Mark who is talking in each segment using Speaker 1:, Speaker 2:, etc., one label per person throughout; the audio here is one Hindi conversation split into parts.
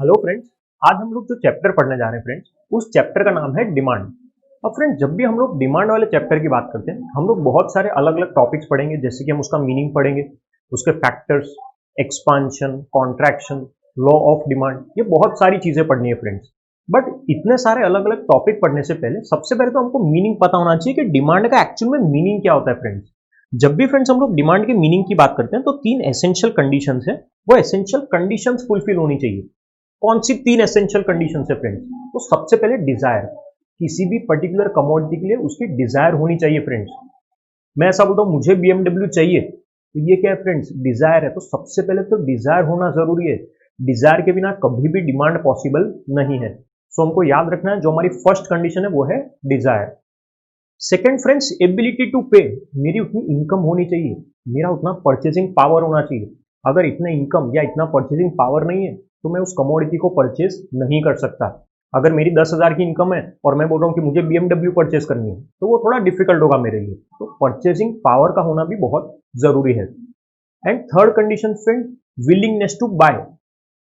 Speaker 1: Hello friends. आज हम लोग जो चैप्टर पढ़ने जा रहे हैं फ्रेंड्स, उस चैप्टर का नाम है डिमांड। अब फ्रेंड्स, जब भी हम लोग डिमांड वाले चैप्टर की बात करते हैं, हम लोग बहुत सारे अलग अलग टॉपिक्स पढ़ेंगे। जैसे कि हम उसका मीनिंग पढ़ेंगे, उसके factors, expansion, contraction, law of demand, ये बहुत सारी चीजें पढ़नी है फ्रेंड्स। बट इतने सारे अलग अलग टॉपिक पढ़ने से पहले सबसे पहले तो हमको मीनिंग पता होना चाहिए कि डिमांड का एक्चुअल में मीनिंग क्या होता है फ्रेंड्स। जब भी फ्रेंड्स हम लोग डिमांड के मीनिंग की बात करते हैं तो तीन एसेंशियल कंडीशंस है, वो एसेंशियल कंडीशंस फुलफिल होनी चाहिए। कौन सी तीन एसेंशियल कंडीशन है फ्रेंड्स? तो सबसे पहले डिजायर, किसी भी पर्टिकुलर कमोडिटी के लिए उसकी डिजायर होनी चाहिए फ्रेंड्स। मैं ऐसा बोलता हूं मुझे BMW चाहिए, तो ये क्या है फ्रेंड्स? डिजायर है। तो सबसे पहले तो डिजायर होना जरूरी है। डिजायर के बिना कभी भी डिमांड पॉसिबल नहीं है। सो हमको याद रखना है, जो हमारी फर्स्ट कंडीशन है वो है desire. Second friends, ability to pay, मेरी उतनी इनकम होनी चाहिए, मेरा उतना परचेजिंग पावर होना चाहिए। अगर इतना इनकम या इतना परचेजिंग पावर नहीं है तो मैं उस कमोडिटी को परचेज नहीं कर सकता। अगर मेरी 10,000 की इनकम है और मैं बोल रहा हूँ कि मुझे BMW परचेज करनी है, तो वो थोड़ा डिफिकल्ट होगा मेरे लिए। तो परचेजिंग पावर का होना भी बहुत जरूरी है। And third condition friend, willingness to buy.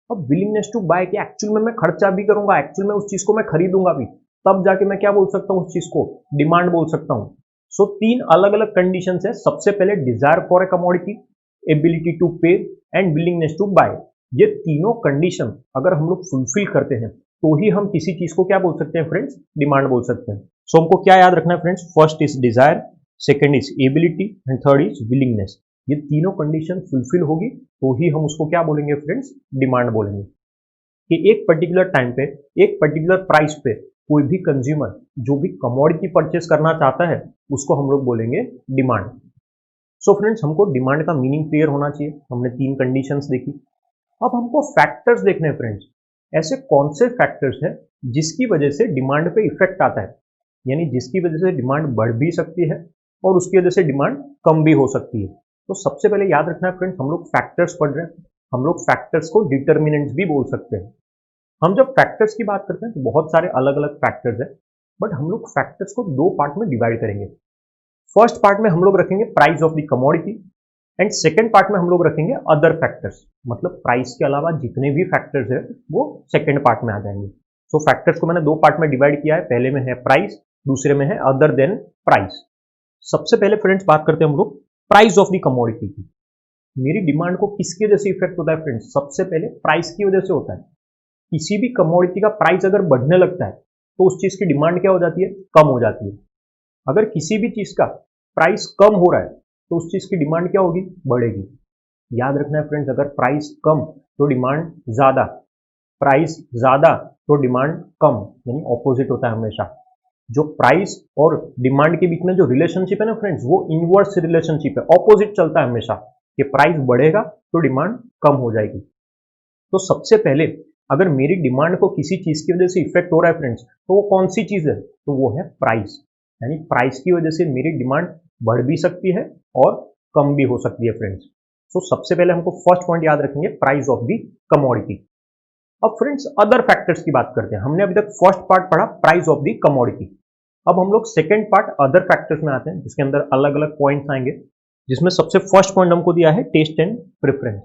Speaker 1: अब विलिंगनेस टू बाय के एक्चुअल में मैं खर्चा भी करूंगा, एक्चुअल में उस चीज को मैं खरीदूंगा भी, तब जाके मैं क्या बोल सकता हूँ? उस चीज को डिमांड बोल सकता हूँ। सो तीन अलग अलग कंडीशन है। सबसे पहले desire for a commodity, ability to pay and willingness to buy. ये तीनों कंडीशन अगर हम लोग फुलफिल करते हैं तो ही हम किसी चीज को क्या बोल सकते हैं फ्रेंड्स? डिमांड बोल सकते हैं। सो हमको क्या याद रखना है friends? First is desire, second is ability and third is willingness. ये तीनों कंडीशन फुलफिल होगी तो ही हम उसको क्या बोलेंगे फ्रेंड्स? डिमांड बोलेंगे। कि एक पर्टिकुलर टाइम पे, एक पर्टिकुलर प्राइस पे कोई भी कंज्यूमर जो भी कमोडिटी परचेस करना चाहता है उसको हम लोग बोलेंगे डिमांड। सो फ्रेंड्स, हमको डिमांड का मीनिंग क्लियर होना चाहिए। हमने तीन कंडीशंस देखी। अब हमको फैक्टर्स देखने हैं फ्रेंड्स। ऐसे कौन से फैक्टर्स हैं जिसकी वजह से डिमांड पे इफेक्ट आता है, यानी जिसकी वजह से डिमांड बढ़ भी सकती है और उसकी वजह से डिमांड कम भी हो सकती है। तो सबसे पहले याद रखना है फ्रेंड्स, हम लोग फैक्टर्स पढ़ रहे हैं, हम लोग फैक्टर्स को डिटर्मिनेंट्स भी बोल सकते हैं। हम जब फैक्टर्स की बात करते हैं तो बहुत सारे अलग अलग फैक्टर्स हैं, बट हम लोग फैक्टर्स को दो पार्ट में डिवाइड करेंगे। फर्स्ट पार्ट में हम लोग रखेंगे price of the commodity and second part में हम लोग रखेंगे अदर फैक्टर्स। मतलब प्राइस के अलावा जितने भी फैक्टर्स है वो सेकेंड पार्ट में आ जाएंगे। सो फैक्टर्स को मैंने दो पार्ट में डिवाइड किया है। पहले में है प्राइस, दूसरे में है अदर देन प्राइस। सबसे पहले फ्रेंड्स बात करते हैं हम लोग प्राइस ऑफ द कमोडिटी की। मेरी डिमांड को किसकी वजह से इफेक्ट होता है फ्रेंड्स? सबसे पहले प्राइस की वजह से होता है। किसी भी कमोडिटी का प्राइस अगर बढ़ने लगता है तो उस चीज की डिमांड क्या हो जाती है? कम हो जाती है। अगर किसी भी चीज का प्राइस कम हो रहा है तो उस चीज की डिमांड क्या होगी? बढ़ेगी। याद रखना है फ्रेंड्स, अगर प्राइस कम तो डिमांड ज्यादा, प्राइस ज्यादा तो डिमांड कम, यानी ऑपोजिट होता है हमेशा। जो प्राइस और डिमांड के बीच में जो रिलेशनशिप है ना फ्रेंड्स, वो इनवर्स रिलेशनशिप है, ऑपोजिट चलता है हमेशा। कि प्राइस बढ़ेगा तो डिमांड कम हो जाएगी। तो सबसे पहले अगर मेरी डिमांड को किसी चीज की वजह से इफेक्ट हो रहा है फ्रेंड्स, तो वो कौन सी चीज है? तो वो है प्राइस। यानी प्राइस की वजह से मेरी डिमांड बढ़ भी सकती है और कम भी हो सकती है फ्रेंड्स। तो सबसे पहले हमको फर्स्ट पॉइंट याद रखेंगे, प्राइस ऑफ दी कमोडिटी। अब फ्रेंड्स अदर फैक्टर्स की बात करते हैं। हमने अभी तक फर्स्ट पार्ट पढ़ा प्राइस ऑफ दी कमोडिटी। अब हम लोग सेकेंड पार्ट अदर फैक्टर्स में आते हैं, जिसके अंदर अलग अलग पॉइंट्स आएंगे, जिसमें सबसे फर्स्ट पॉइंट हमको दिया है टेस्ट एंड प्रेफरेंस।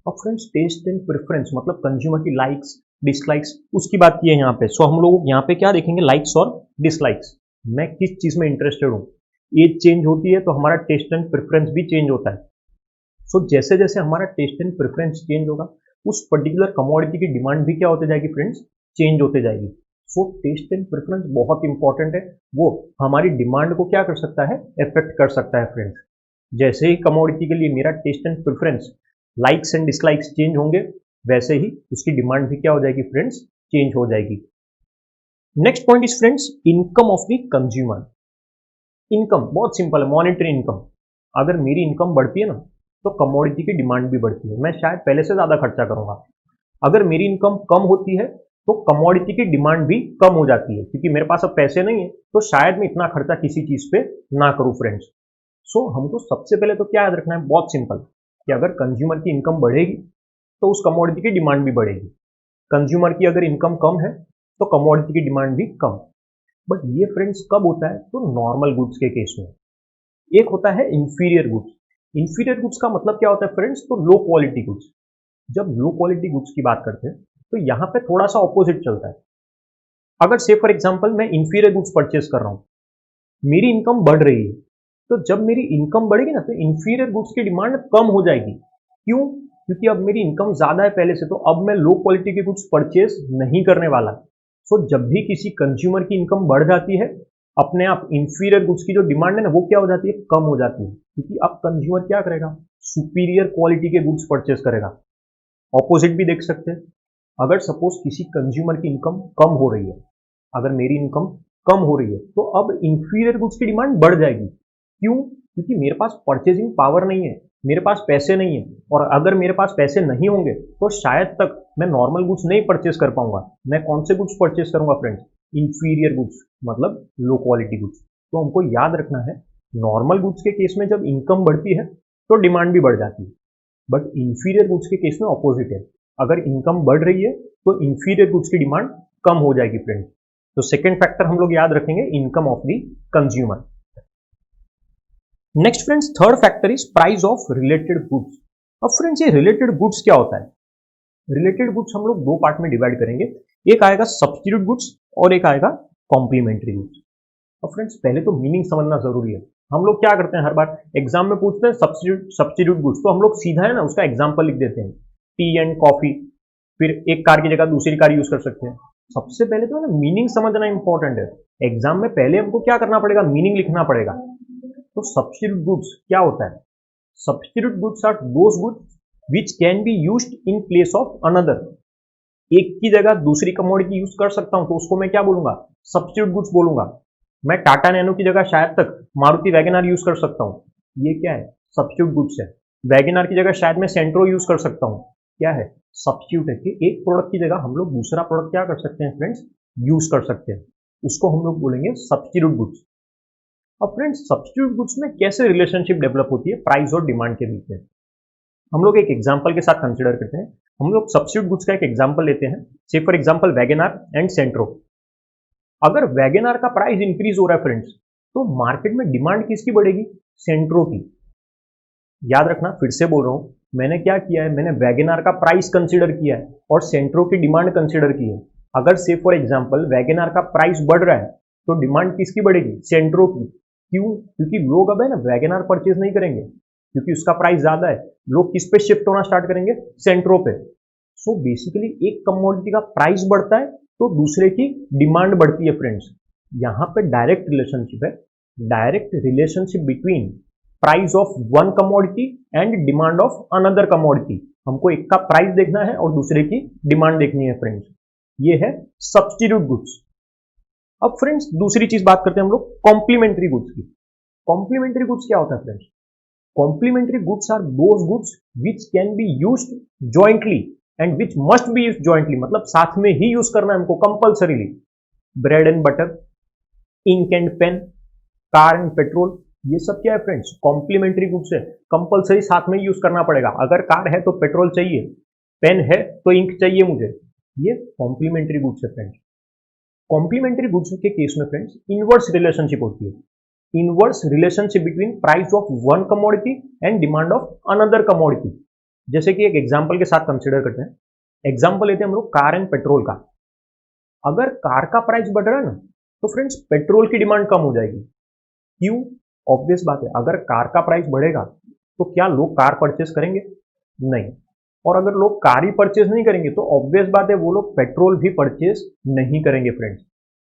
Speaker 1: अब फ्रेंड्स टेस्ट एंड प्रेफरेंस मतलब कंज्यूमर की लाइक्स डिसलाइक्स, उसकी बात की है यहाँ पे। सो हम लोग यहाँ पे क्या देखेंगे? लाइक्स और डिसलाइक्स। मैं किस चीज में इंटरेस्टेड हूँ। एज चेंज होती है तो हमारा टेस्ट एंड प्रेफरेंस भी चेंज होता है। सो जैसे जैसे हमारा टेस्ट एंड प्रेफरेंस चेंज होगा, उस पर्टिकुलर कमोडिटी की डिमांड भी क्या होते जाएगी फ्रेंड्स? चेंज होते जाएगी। सो टेस्ट एंड प्रेफरेंस बहुत इंपॉर्टेंट है। वो हमारी डिमांड को क्या कर सकता है? इफेक्ट कर सकता है फ्रेंड्स। जैसे ही कमोडिटी के लिए मेरा taste and preference, likes and dislikes change होंगे, वैसे ही उसकी डिमांड भी क्या हो जाएगी फ्रेंड्स? चेंज हो जाएगी। Next point is friends income of the consumer. Income बहुत सिंपल है, मॉनेटरी इनकम। अगर मेरी इनकम बढ़ती है ना तो कमोडिटी की डिमांड भी बढ़ती है, मैं शायद पहले से ज्यादा खर्चा करूंगा। अगर मेरी इनकम कम होती है तो कमोडिटी की डिमांड भी कम हो जाती है, क्योंकि मेरे पास अब पैसे नहीं है तो शायद मैं इतना खर्चा किसी चीज पे ना करूं फ्रेंड्स। सो हमको सबसे पहले तो क्या याद रखना है? बहुत सिंपल, कि अगर कंज्यूमर की इनकम बढ़ेगी तो उस कमोडिटी की डिमांड भी बढ़ेगी। कंज्यूमर की अगर इनकम कम है तो कमोडिटी की डिमांड भी कम। बट ये फ्रेंड्स कब होता है? तो नॉर्मल गुड्स के केस में। एक होता है इंफीरियर गुड्स। इंफीरियर गुड्स का मतलब क्या होता है फ्रेंड्स? तो लो क्वालिटी गुड्स। जब लो क्वालिटी गुड्स की बात करते हैं तो यहाँ पे थोड़ा सा ऑपोजिट चलता है। अगर से फॉर एग्जाम्पल मैं इंफीरियर गुड्स परचेज कर रहा हूँ, मेरी इनकम बढ़ रही है, तो जब मेरी इनकम बढ़ेगी ना तो इंफीरियर गुड्स की डिमांड कम हो जाएगी। क्यों? क्योंकि अब मेरी इनकम ज्यादा है पहले से, तो अब मैं लो क्वालिटी के गुड्स परचेज नहीं करने वाला। तो जब भी किसी कंज्यूमर की इनकम बढ़ जाती है, अपने आप इंफीरियर गुड्स की जो डिमांड है ना वो क्या हो जाती है, कम हो जाती है। क्योंकि अब कंज्यूमर क्या करेगा, सुपीरियर क्वालिटी के गुड्स परचेज करेगा। ऑपोजिट भी देख सकते हैं, अगर सपोज किसी कंज्यूमर की इनकम कम हो रही है, अगर मेरी इनकम कम हो रही है, तो अब इंफीरियर गुड्स की डिमांड बढ़ जाएगी। क्यों? क्योंकि मेरे पास परचेजिंग पावर नहीं है, मेरे पास पैसे नहीं है, और अगर मेरे पास पैसे नहीं होंगे तो शायद तक मैं नॉर्मल गुड्स नहीं परचेज कर पाऊंगा। मैं कौन से गुड्स परचेज करूंगा फ्रेंड्स, इंफीरियर गुड्स, मतलब लो क्वालिटी गुड्स। तो हमको याद रखना है, नॉर्मल गुड्स के केस में जब इनकम बढ़ती है तो डिमांड भी बढ़ जाती है, बट इंफीरियर गुड्स के केस में ऑपोजिट है। अगर इनकम बढ़ रही है तो इंफीरियर गुड्स की डिमांड कम हो जाएगी फ्रेंड्स। तो सेकेंड फैक्टर हम लोग याद रखेंगे, income of the consumer. Next friends, third factor is price of related goods. अब फ्रेंड्स ये रिलेटेड गुड्स क्या होता है? रिलेटेड गुड्स हम लोग दो पार्ट में डिवाइड करेंगे, एक आएगा सब्स्टिट्यूट गुड्स और एक आएगा कॉम्प्लीमेंट्री गुड्स। अब फ्रेंड्स पहले तो मीनिंग समझना जरूरी है। हम लोग क्या करते हैं, हर बार एग्जाम में पूछते हैं सब्स्टिट्यूट गुड्स, तो हम लोग सीधा है ना उसका एग्जाम्पल लिख देते हैं, टी एंड कॉफी, फिर एक कार की जगह दूसरी कार यूज कर सकते हैं। सबसे पहले तो ना मीनिंग समझना इंपॉर्टेंट है। एग्जाम में पहले हमको क्या करना पड़ेगा, मीनिंग लिखना पड़ेगा। तो सब्स्टिट्यूट गुड्स क्या होता है? Substitute goods are those goods which can be used in place of another. एक की जगह दूसरी कमोडिटी यूज कर सकता हूं, तो उसको मैं क्या बोलूंगा, सब्स्टिट्यूट गुड्स बोलूंगा। मैं टाटा नैनो की जगह शायद तक मारुति वैगनआर यूज कर सकता हूं, ये क्या है, सब्स्टिट्यूट गुड्स है। वैगनआर की जगह शायद मैं सेंट्रो यूज कर सकता हूं, क्या है, सब्स्टिट्यूट है। कि एक प्रोडक्ट की जगह हम लोग दूसरा प्रोडक्ट क्या कर सकते हैं फ्रेंड्स, यूज कर सकते हैं, उसको हम लोग बोलेंगे सब्स्टिट्यूट गुड्स। अब फ्रेंड्स सब्स्टिट्यूट गुड्स में कैसे रिलेशनशिप डेवलप होती है प्राइस और डिमांड के बीच में, हम लोग एक एग्जांपल के साथ कंसीडर करते हैं। हम लोग सब्स्टिट्यूट गुड्स का एक एग्जांपल लेते हैं, से फॉर एग्जांपल वैगनआर एंड सेंट्रो। अगर वैगनआर का प्राइस इंक्रीज हो रहा है फ्रेंड्स, तो मार्केट में डिमांड किसकी बढ़ेगी, सेंट्रो की। याद रखना, फिर से बोल रहा हूं, मैंने क्या किया है, मैंने वैगनआर का प्राइस कंसीडर किया है और सेंट्रो की डिमांड कंसीडर की है। अगर से फॉर एग्जांपल वैगनआर का प्राइस बढ़ रहा है तो डिमांड किसकी बढ़ेगी, सेंट्रो की। क्यों? क्योंकि लोग अब है ना वैगनआर परचेज नहीं करेंगे, क्योंकि उसका प्राइस ज्यादा है। लोग किस पे शिफ्ट होना स्टार्ट करेंगे, सेंट्रो पे। सो बेसिकली एक कमोडिटी का प्राइस बढ़ता है तो दूसरे की डिमांड बढ़ती है फ्रेंड्स। यहां पे डायरेक्ट रिलेशनशिप है, direct relationship between price of one commodity and demand of another commodity. हमको एक का प्राइस देखना है और दूसरे की डिमांड देखनी है फ्रेंड्स, ये है सब्स्टिट्यूट गुड्स। अब फ्रेंड्स दूसरी चीज बात करते हैं हम लोग कॉम्प्लीमेंट्री गुड्स की। कॉम्प्लीमेंट्री गुड्स क्या होता है friends? Complementary goods are those goods which can be used jointly and which must be used jointly, मतलब साथ में ही यूज करना है हमको compulsorily. Bread and butter, ink and pen, car and petrol, ये सब क्या है फ्रेंड्स, कॉम्प्लीमेंट्री गुड्स है। कंपल्सरी साथ में यूज करना पड़ेगा। अगर कार है तो पेट्रोल चाहिए, पेन है तो इंक चाहिए मुझे, ये कॉम्प्लीमेंट्री गुड्स है फ्रेंड्स। कॉम्प्लीमेंट्री गुड्स के केस में फ्रेंड्स इनवर्स रिलेशनशिप होती है, inverse relationship between price of one commodity and demand of another commodity. जैसे कि एक एग्जांपल के साथ कंसीडर करते हैं, एग्जांपल लेते हैं हम लोग कार एंड पेट्रोल का। अगर कार का प्राइस बढ़ रहा है ना तो फ्रेंड्स पेट्रोल की डिमांड कम हो जाएगी। क्यों? ऑब्वियस बात है, अगर कार का प्राइस बढ़ेगा तो क्या लोग कार परचेज करेंगे? नहीं। और अगर लोग कार ही परचेज नहीं करेंगे तो ऑब्वियस बात है वो लोग पेट्रोल भी परचेज नहीं करेंगे फ्रेंड्स।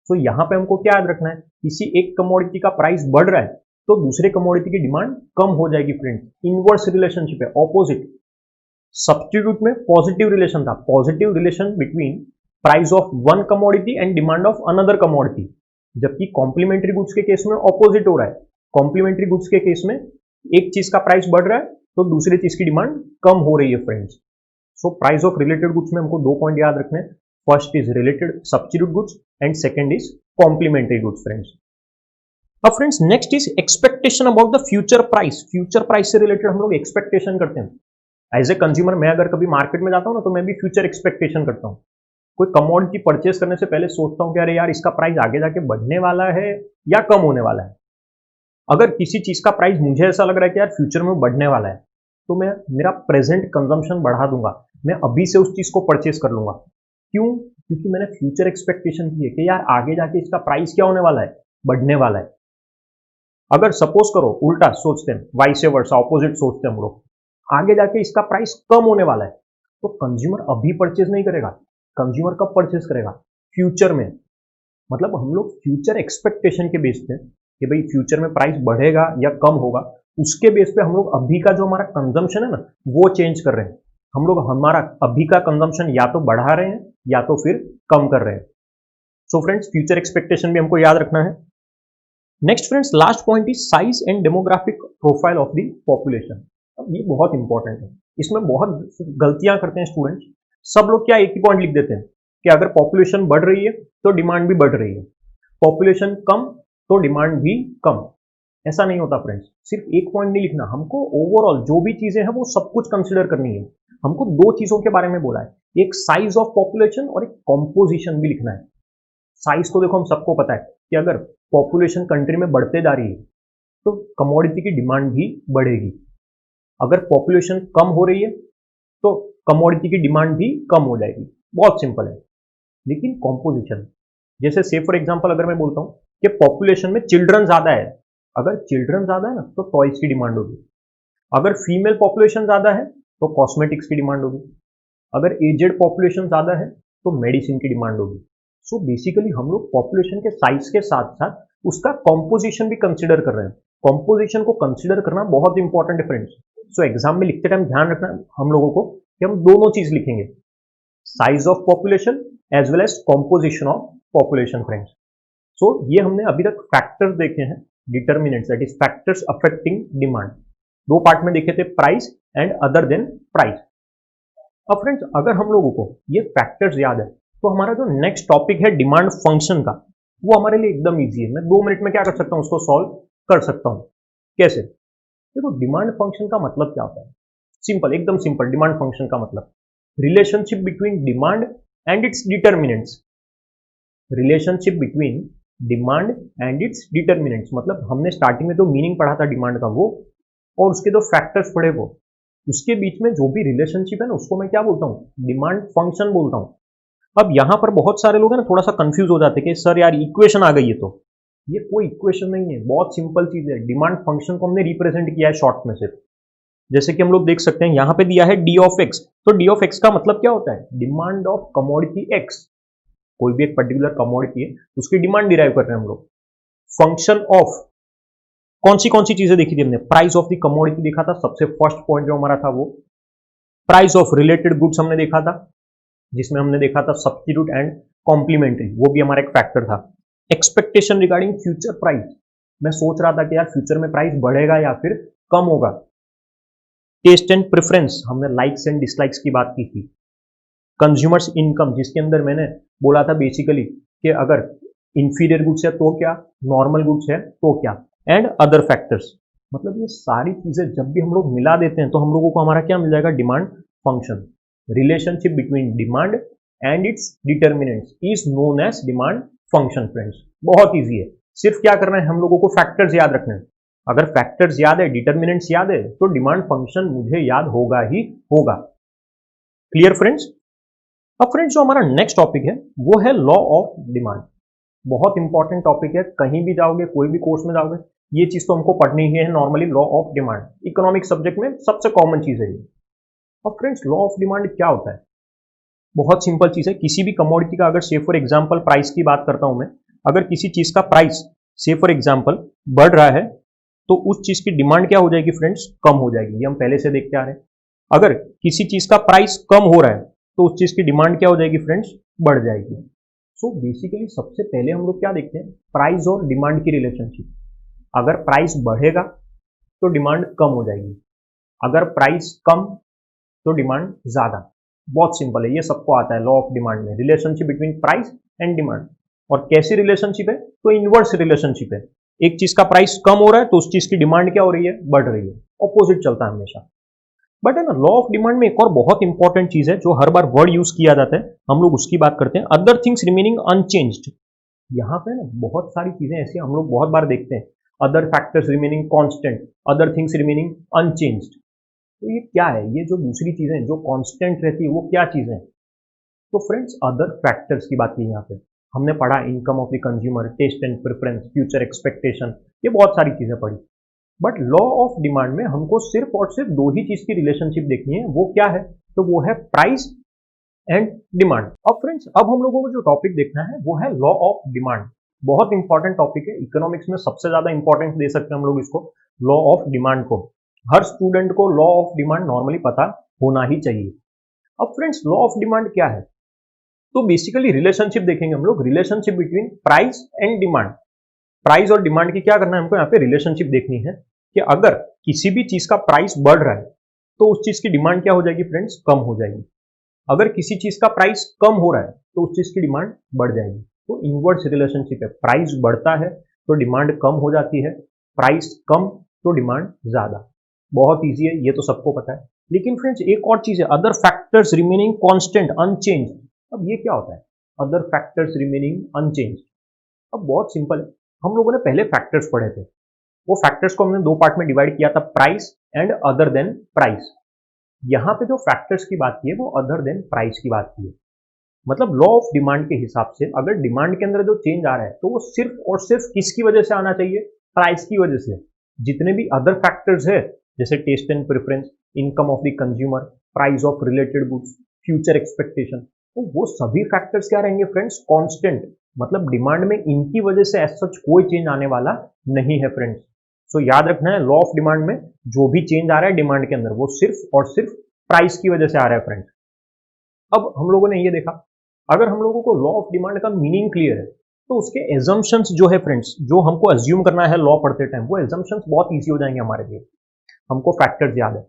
Speaker 1: तो यहां पे हमको क्या याद रखना है, किसी एक कमोडिटी का प्राइस बढ़ रहा है तो दूसरे कमोडिटी की डिमांड कम हो जाएगी फ्रेंड्स। इनवर्स रिलेशनशिप है, ऑपोजिट। सब्स्टिट्यूट में पॉजिटिव रिलेशन था, positive relation between price of one commodity and demand of another commodity, जबकि कॉम्प्लीमेंट्री गुड्स के केस में ऑपोजिट हो रहा है। कॉम्प्लीमेंट्री गुड्स के केस में एक चीज का प्राइस बढ़ रहा है तो दूसरी चीज की डिमांड कम हो रही है friends. So price of related goods में हमको दो पॉइंट याद रखने हैं, first is related substitute goods and second is complementary goods friends. अब friends next is expectation about the future price. Future price से रिलेटेड हम लोग एक्सपेक्टेशन करते हैं। एज ए कंज्यूमर मैं अगर कभी मार्केट में जाता हूं ना तो मैं भी फ्यूचर एक्सपेक्टेशन करता हूं। कोई कमोडिटी परचेस करने से पहले सोचता हूं कि अरे यार इसका प्राइस आगे जाके बढ़ने वाला है या कम होने वाला है। अगर किसी चीज का प्राइस मुझे ऐसा लग रहा है कि यार फ्यूचर में बढ़ने वाला है तो मैं मेरा प्रेजेंट कंजम्पशन बढ़ा दूंगा, मैं अभी से उस चीज को परचेस कर लूंगा। क्यों? क्योंकि मैंने फ्यूचर एक्सपेक्टेशन की है कि यार आगे जाके इसका प्राइस क्या होने वाला है, बढ़ने वाला है। अगर सपोज करो उल्टा सोचते हैं, वाइस वर्सा ऑपोजिट सोचते हैं हम लोग, आगे जाके इसका प्राइस कम होने वाला है, तो कंज्यूमर अभी परचेज नहीं करेगा। कंज्यूमर कब परचेज करेगा? फ्यूचर में। मतलब हम लोग फ्यूचर एक्सपेक्टेशन के बेस पे कि भाई फ्यूचर में प्राइस बढ़ेगा या कम होगा, उसके बेस पे हम लोग अभी का जो हमारा कंजम्पशन है ना, वो चेंज कर रहे हैं। हम लोग हमारा अभी का कंजम्पशन या तो बढ़ा रहे हैं या तो फिर कम कर रहे हैं। सो फ्रेंड्स, फ्यूचर एक्सपेक्टेशन भी हमको याद रखना है। Next friends, last point is size and demographic profile of the population. अब ये बहुत इंपॉर्टेंट है, इसमें बहुत गलतियां करते हैं स्टूडेंट्स। सब लोग क्या एक ही पॉइंट लिख देते हैं कि अगर पॉपुलेशन बढ़ रही है तो डिमांड भी बढ़ रही है, पॉपुलेशन कम तो डिमांड भी कम। ऐसा नहीं होता फ्रेंड्स, सिर्फ एक पॉइंट नहीं लिखना, हमको ओवरऑल जो भी चीजें हैं वो सब कुछ कंसिडर करनी है। हमको दो चीजों के बारे में बोला है, एक साइज ऑफ पॉपुलेशन और एक कॉम्पोजिशन भी लिखना है। साइज तो देखो हम सबको पता है कि अगर पॉपुलेशन कंट्री में बढ़ते जा रही है तो कमोडिटी की डिमांड भी बढ़ेगी। अगर पॉपुलेशन कम हो रही है तो कमोडिटी की डिमांड भी कम हो जाएगी। बहुत सिंपल है। लेकिन कॉम्पोजिशन, जैसे से फॉर एग्जांपल अगर मैं बोलता हूं कि पॉपुलेशन में चिल्ड्रन ज्यादा है, अगर चिल्ड्रन ज्यादा है ना तो टॉयज की डिमांड होगी। अगर फीमेल पॉपुलेशन ज्यादा है तो कॉस्मेटिक्स की डिमांड होगी। अगर एजेड पॉपुलेशन ज्यादा है तो मेडिसिन की डिमांड होगी। सो बेसिकली हम लोग पॉपुलेशन के साइज के साथ साथ उसका कॉम्पोजिशन भी कंसिडर कर रहे हैं। कॉम्पोजिशन को कंसिडर करना बहुत इंपॉर्टेंट है फ्रेंड्स। सो एग्जाम में लिखते टाइम ध्यान रखना हम लोगों को कि हम दोनों चीज लिखेंगे, size of population as well as composition of population friends. So ये हमने अभी तक फैक्टर्स देखे हैं, determinants that is factors affecting demand. दो पार्ट में देखे थे, price and other than price. अब फ्रेंड्स अगर हम लोगों को ये फैक्टर्स याद है तो हमारा जो नेक्स्ट टॉपिक है डिमांड फंक्शन का, वो हमारे लिए एकदम इजी है। मैं 2 मिनट में क्या कर सकता हूं, उसको सॉल्व कर सकता हूं। कैसे? देखो डिमांड फंक्शन का मतलब क्या होता है, सिंपल, एकदम सिंपल। डिमांड फंक्शन का मतलब relationship between demand and its determinants. Relationship between demand and its determinants, मतलब हमने स्टार्टिंग में तो मीनिंग पढ़ा था डिमांड का वो, और उसके दो फैक्टर्स पढ़े वो, उसके बीच में जो भी रिलेशनशिप है ना उसको मैं क्या बोलता हूँ, डिमांड फंक्शन बोलता हूँ। अब यहां पर बहुत सारे लोग हैं ना थोड़ा सा कंफ्यूज हो जाते हैं कि सर यार इक्वेशन आ गई है, तो ये कोई इक्वेशन नहीं है, बहुत सिंपल चीज है। डिमांड फंक्शन को हमने रिप्रेजेंट किया है शॉर्ट में सिर्फ। जैसे कि हम लोग देख सकते हैं यहां पे दिया है डी ऑफ एक्स, तो डी ऑफ एक्स का मतलब क्या होता है, डिमांड ऑफ कमोडिटी एक्स। कोई भी एक पर्टिकुलर कमोडिटी है उसकी डिमांड डिराइव कर रहे हैं हम लोग। फंक्शन ऑफ कौन सी चीजें देखी थी हमने, प्राइस ऑफ द कमोडिटी देखा था, सबसे फर्स्ट पॉइंट जो हमारा था वो। प्राइस ऑफ रिलेटेड गुड्स हमने देखा था, जिसमें हमने देखा था सब्स्टिट्यूट एंड कॉम्प्लीमेंट्री, वो भी हमारा एक फैक्टर था। एक्सपेक्टेशन रिगार्डिंग फ्यूचर प्राइस, मैं सोच रहा था कि यार फ्यूचर में प्राइस बढ़ेगा या फिर कम होगा। टेस्ट एंड प्रेफरेंस, हमने लाइक्स एंड डिसलाइक्स की बात की थी। कंज्यूमर्स इनकम, जिसके अंदर मैंने बोला था बेसिकली कि अगर इंफीरियर गुड्स है तो क्या, नॉर्मल गुड्स है तो क्या, एंड अदर फैक्टर्स। मतलब ये सारी चीजें जब भी हम लोग मिला देते हैं तो हम लोगों को हमारा क्या मिल जाएगा, demand function. Relationship between demand and its determinants is known as demand function friends. बहुत इजी है, सिर्फ क्या करना है हम लोगों को, फैक्टर्स याद रखने हैं। अगर फैक्टर्स याद है, डिटर्मिनेंट्स याद है, तो डिमांड फंक्शन मुझे याद होगा ही होगा। Clear friends? अब फ्रेंड्स जो हमारा नेक्स्ट टॉपिक है वो है लॉ ऑफ डिमांड। बहुत इंपॉर्टेंट टॉपिक है, कहीं भी जाओगे, कोई भी कोर्स में जाओगे, ये चीज तो हमको पढ़नी ही है normally. Law of demand economic subject में सबसे कॉमन चीज है ये। अब फ्रेंड्स लॉ ऑफ डिमांड क्या होता है? बहुत सिंपल चीज है। किसी भी कमोडिटी का अगर से फॉर एग्जांपल प्राइस की बात करता हूं मैं, अगर किसी चीज का प्राइस से फॉर एग्जांपल बढ़ रहा है तो उस चीज की डिमांड क्या हो जाएगी फ्रेंड्स, कम हो जाएगी। ये हम पहले से देखते आ रहे हैं। अगर किसी चीज का प्राइस कम हो रहा है तो उस चीज की डिमांड क्या हो जाएगी फ्रेंड्स, बढ़ जाएगी। सो बेसिकली सबसे पहले हम लोग क्या देखते हैं, प्राइस और डिमांड की रिलेशनशिप। अगर प्राइस बढ़ेगा तो डिमांड कम हो जाएगी, अगर प्राइस कम तो डिमांड ज्यादा। बहुत सिंपल है, ये सबको आता है लॉ ऑफ डिमांड में, relationship between price and demand. और कैसी रिलेशनशिप है, तो इनवर्स रिलेशनशिप है। एक चीज का प्राइस कम हो रहा है तो उस चीज की डिमांड क्या हो रही है, बढ़ रही है। ऑपोजिट चलता है हमेशा। बट है ना, लॉ ऑफ डिमांड में एक और बहुत इंपॉर्टेंट चीज है जो हर बार वर्ड यूज किया जाता है, हम लोग उसकी बात करते हैं, अदर थिंग्स रिमेनिंग अनचेंज्ड। यहाँ पे ना बहुत सारी चीजें ऐसी हम लोग बहुत बार देखते हैं, other factors remaining constant, other things remaining unchanged. तो ये क्या है, ये जो दूसरी चीजें जो कांस्टेंट रहती है वो क्या चीजें हैं? तो फ्रेंड्स अदर फैक्टर्स की बात की यहाँ पे हमने पढ़ा, income of the consumer, taste and preference, future expectation, ये बहुत सारी चीजें पढ़ी। बट लॉ ऑफ डिमांड में हमको सिर्फ और सिर्फ दो ही चीज की रिलेशनशिप देखनी है। वो क्या है? तो वो है प्राइस एंड डिमांड। अब फ्रेंड्स, अब हम लोगों को जो टॉपिक देखना है वो है लॉ ऑफ डिमांड। बहुत इंपॉर्टेंट टॉपिक है, इकोनॉमिक्स में सबसे ज्यादा इंपॉर्टेंस दे सकते हैं हम लोग इसको, लॉ ऑफ डिमांड को। हर स्टूडेंट को लॉ ऑफ डिमांड नॉर्मली पता होना ही चाहिए। अब फ्रेंड्स, लॉ ऑफ डिमांड क्या है? तो बेसिकली रिलेशनशिप देखेंगे हम लोग, relationship between price and demand. Price और डिमांड की क्या करना है हमको यहाँ पे रिलेशनशिप देखनी है कि अगर किसी भी चीज का प्राइस बढ़ रहा है तो उस चीज की डिमांड क्या हो जाएगी फ्रेंड्स? कम हो जाएगी। अगर किसी चीज का प्राइस कम हो रहा है तो उस चीज की डिमांड बढ़ जाएगी। तो इनवर्स रिलेशनशिप है, प्राइस बढ़ता है तो डिमांड कम हो जाती है, प्राइस कम तो डिमांड ज्यादा। बहुत ईजी है, ये तो सबको पता है। लेकिन फ्रेंड्स एक और चीज है, other factors remaining constant unchange. अब ये क्या होता है, अदर फैक्टर्स रिमेनिंग अनचेंज? अब बहुत सिंपल है, हम लोगों ने पहले फैक्टर्स पढ़े थे, वो फैक्टर्स को हमने दो पार्ट में डिवाइड किया था, price and other than price. यहां पे जो फैक्टर्स की बात की है वो अदर देन प्राइस की बात की है। मतलब लॉ ऑफ डिमांड के हिसाब से अगर डिमांड के अंदर जो चेंज आ रहा है तो वो सिर्फ और सिर्फ किसकी वजह से आना चाहिए? प्राइस की वजह से। जितने भी अदर फैक्टर्स है जैसे taste and preference, income of the consumer, price of related goods, future expectation, तो वो सभी फैक्टर्स क्या रहेंगे फ्रेंड्स? कांस्टेंट। मतलब डिमांड में इनकी वजह से एज सच कोई चेंज आने वाला नहीं है फ्रेंड्स। सो याद रखना है, लॉ ऑफ डिमांड में जो भी चेंज आ रहा है डिमांड के अंदर वो सिर्फ और सिर्फ प्राइस की वजह से आ रहा है फ्रेंड्स। अब हम लोगों ने ये देखा, अगर हम लोगों को लॉ ऑफ डिमांड का मीनिंग क्लियर है तो उसके एजम्पशंस जो है फ्रेंड्स, जो हमको अज्यूम करना है लॉ पढ़ते टाइम, वो एजम्पशंस बहुत ईजी हो जाएंगे हमारे लिए। हमको फैक्टर्स याद है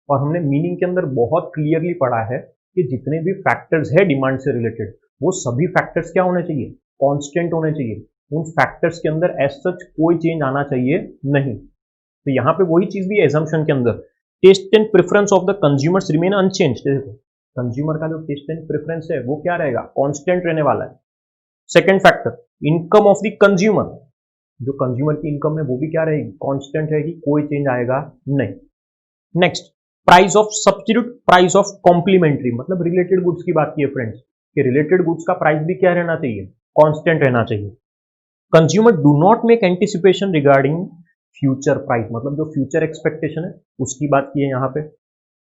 Speaker 1: और हमने मीनिंग के अंदर बहुत क्लियरली पढ़ा है कि जितने भी फैक्टर्स है डिमांड से रिलेटेड वो सभी फैक्टर्स क्या होने चाहिए? कांस्टेंट होने चाहिए। उन फैक्टर्स के अंदर एज सच कोई चेंज आना चाहिए नहीं। तो यहाँ पे वही चीज भी है एजम्पशन के अंदर, taste and preference of the consumers remain unchanged. देखो कंज्यूमर का जो टेस्ट एंड प्रेफरेंस है वो क्या रहेगा? कांस्टेंट रहने वाला है। Second factor, income of the consumer, जो कंज्यूमर की इनकम है वो भी क्या रहेगी? कांस्टेंट रहेगी, कोई चेंज आएगा नहीं। Next, price of substitute, price of complementary, मतलब रिलेटेड गुड्स की बात की है फ्रेंड्स कि रिलेटेड गुड्स का प्राइस भी क्या रहना चाहिए? कांस्टेंट रहना चाहिए। Consumer do not make anticipation regarding future price, मतलब जो फ्यूचर एक्सपेक्टेशन है उसकी बात की है यहाँ पे।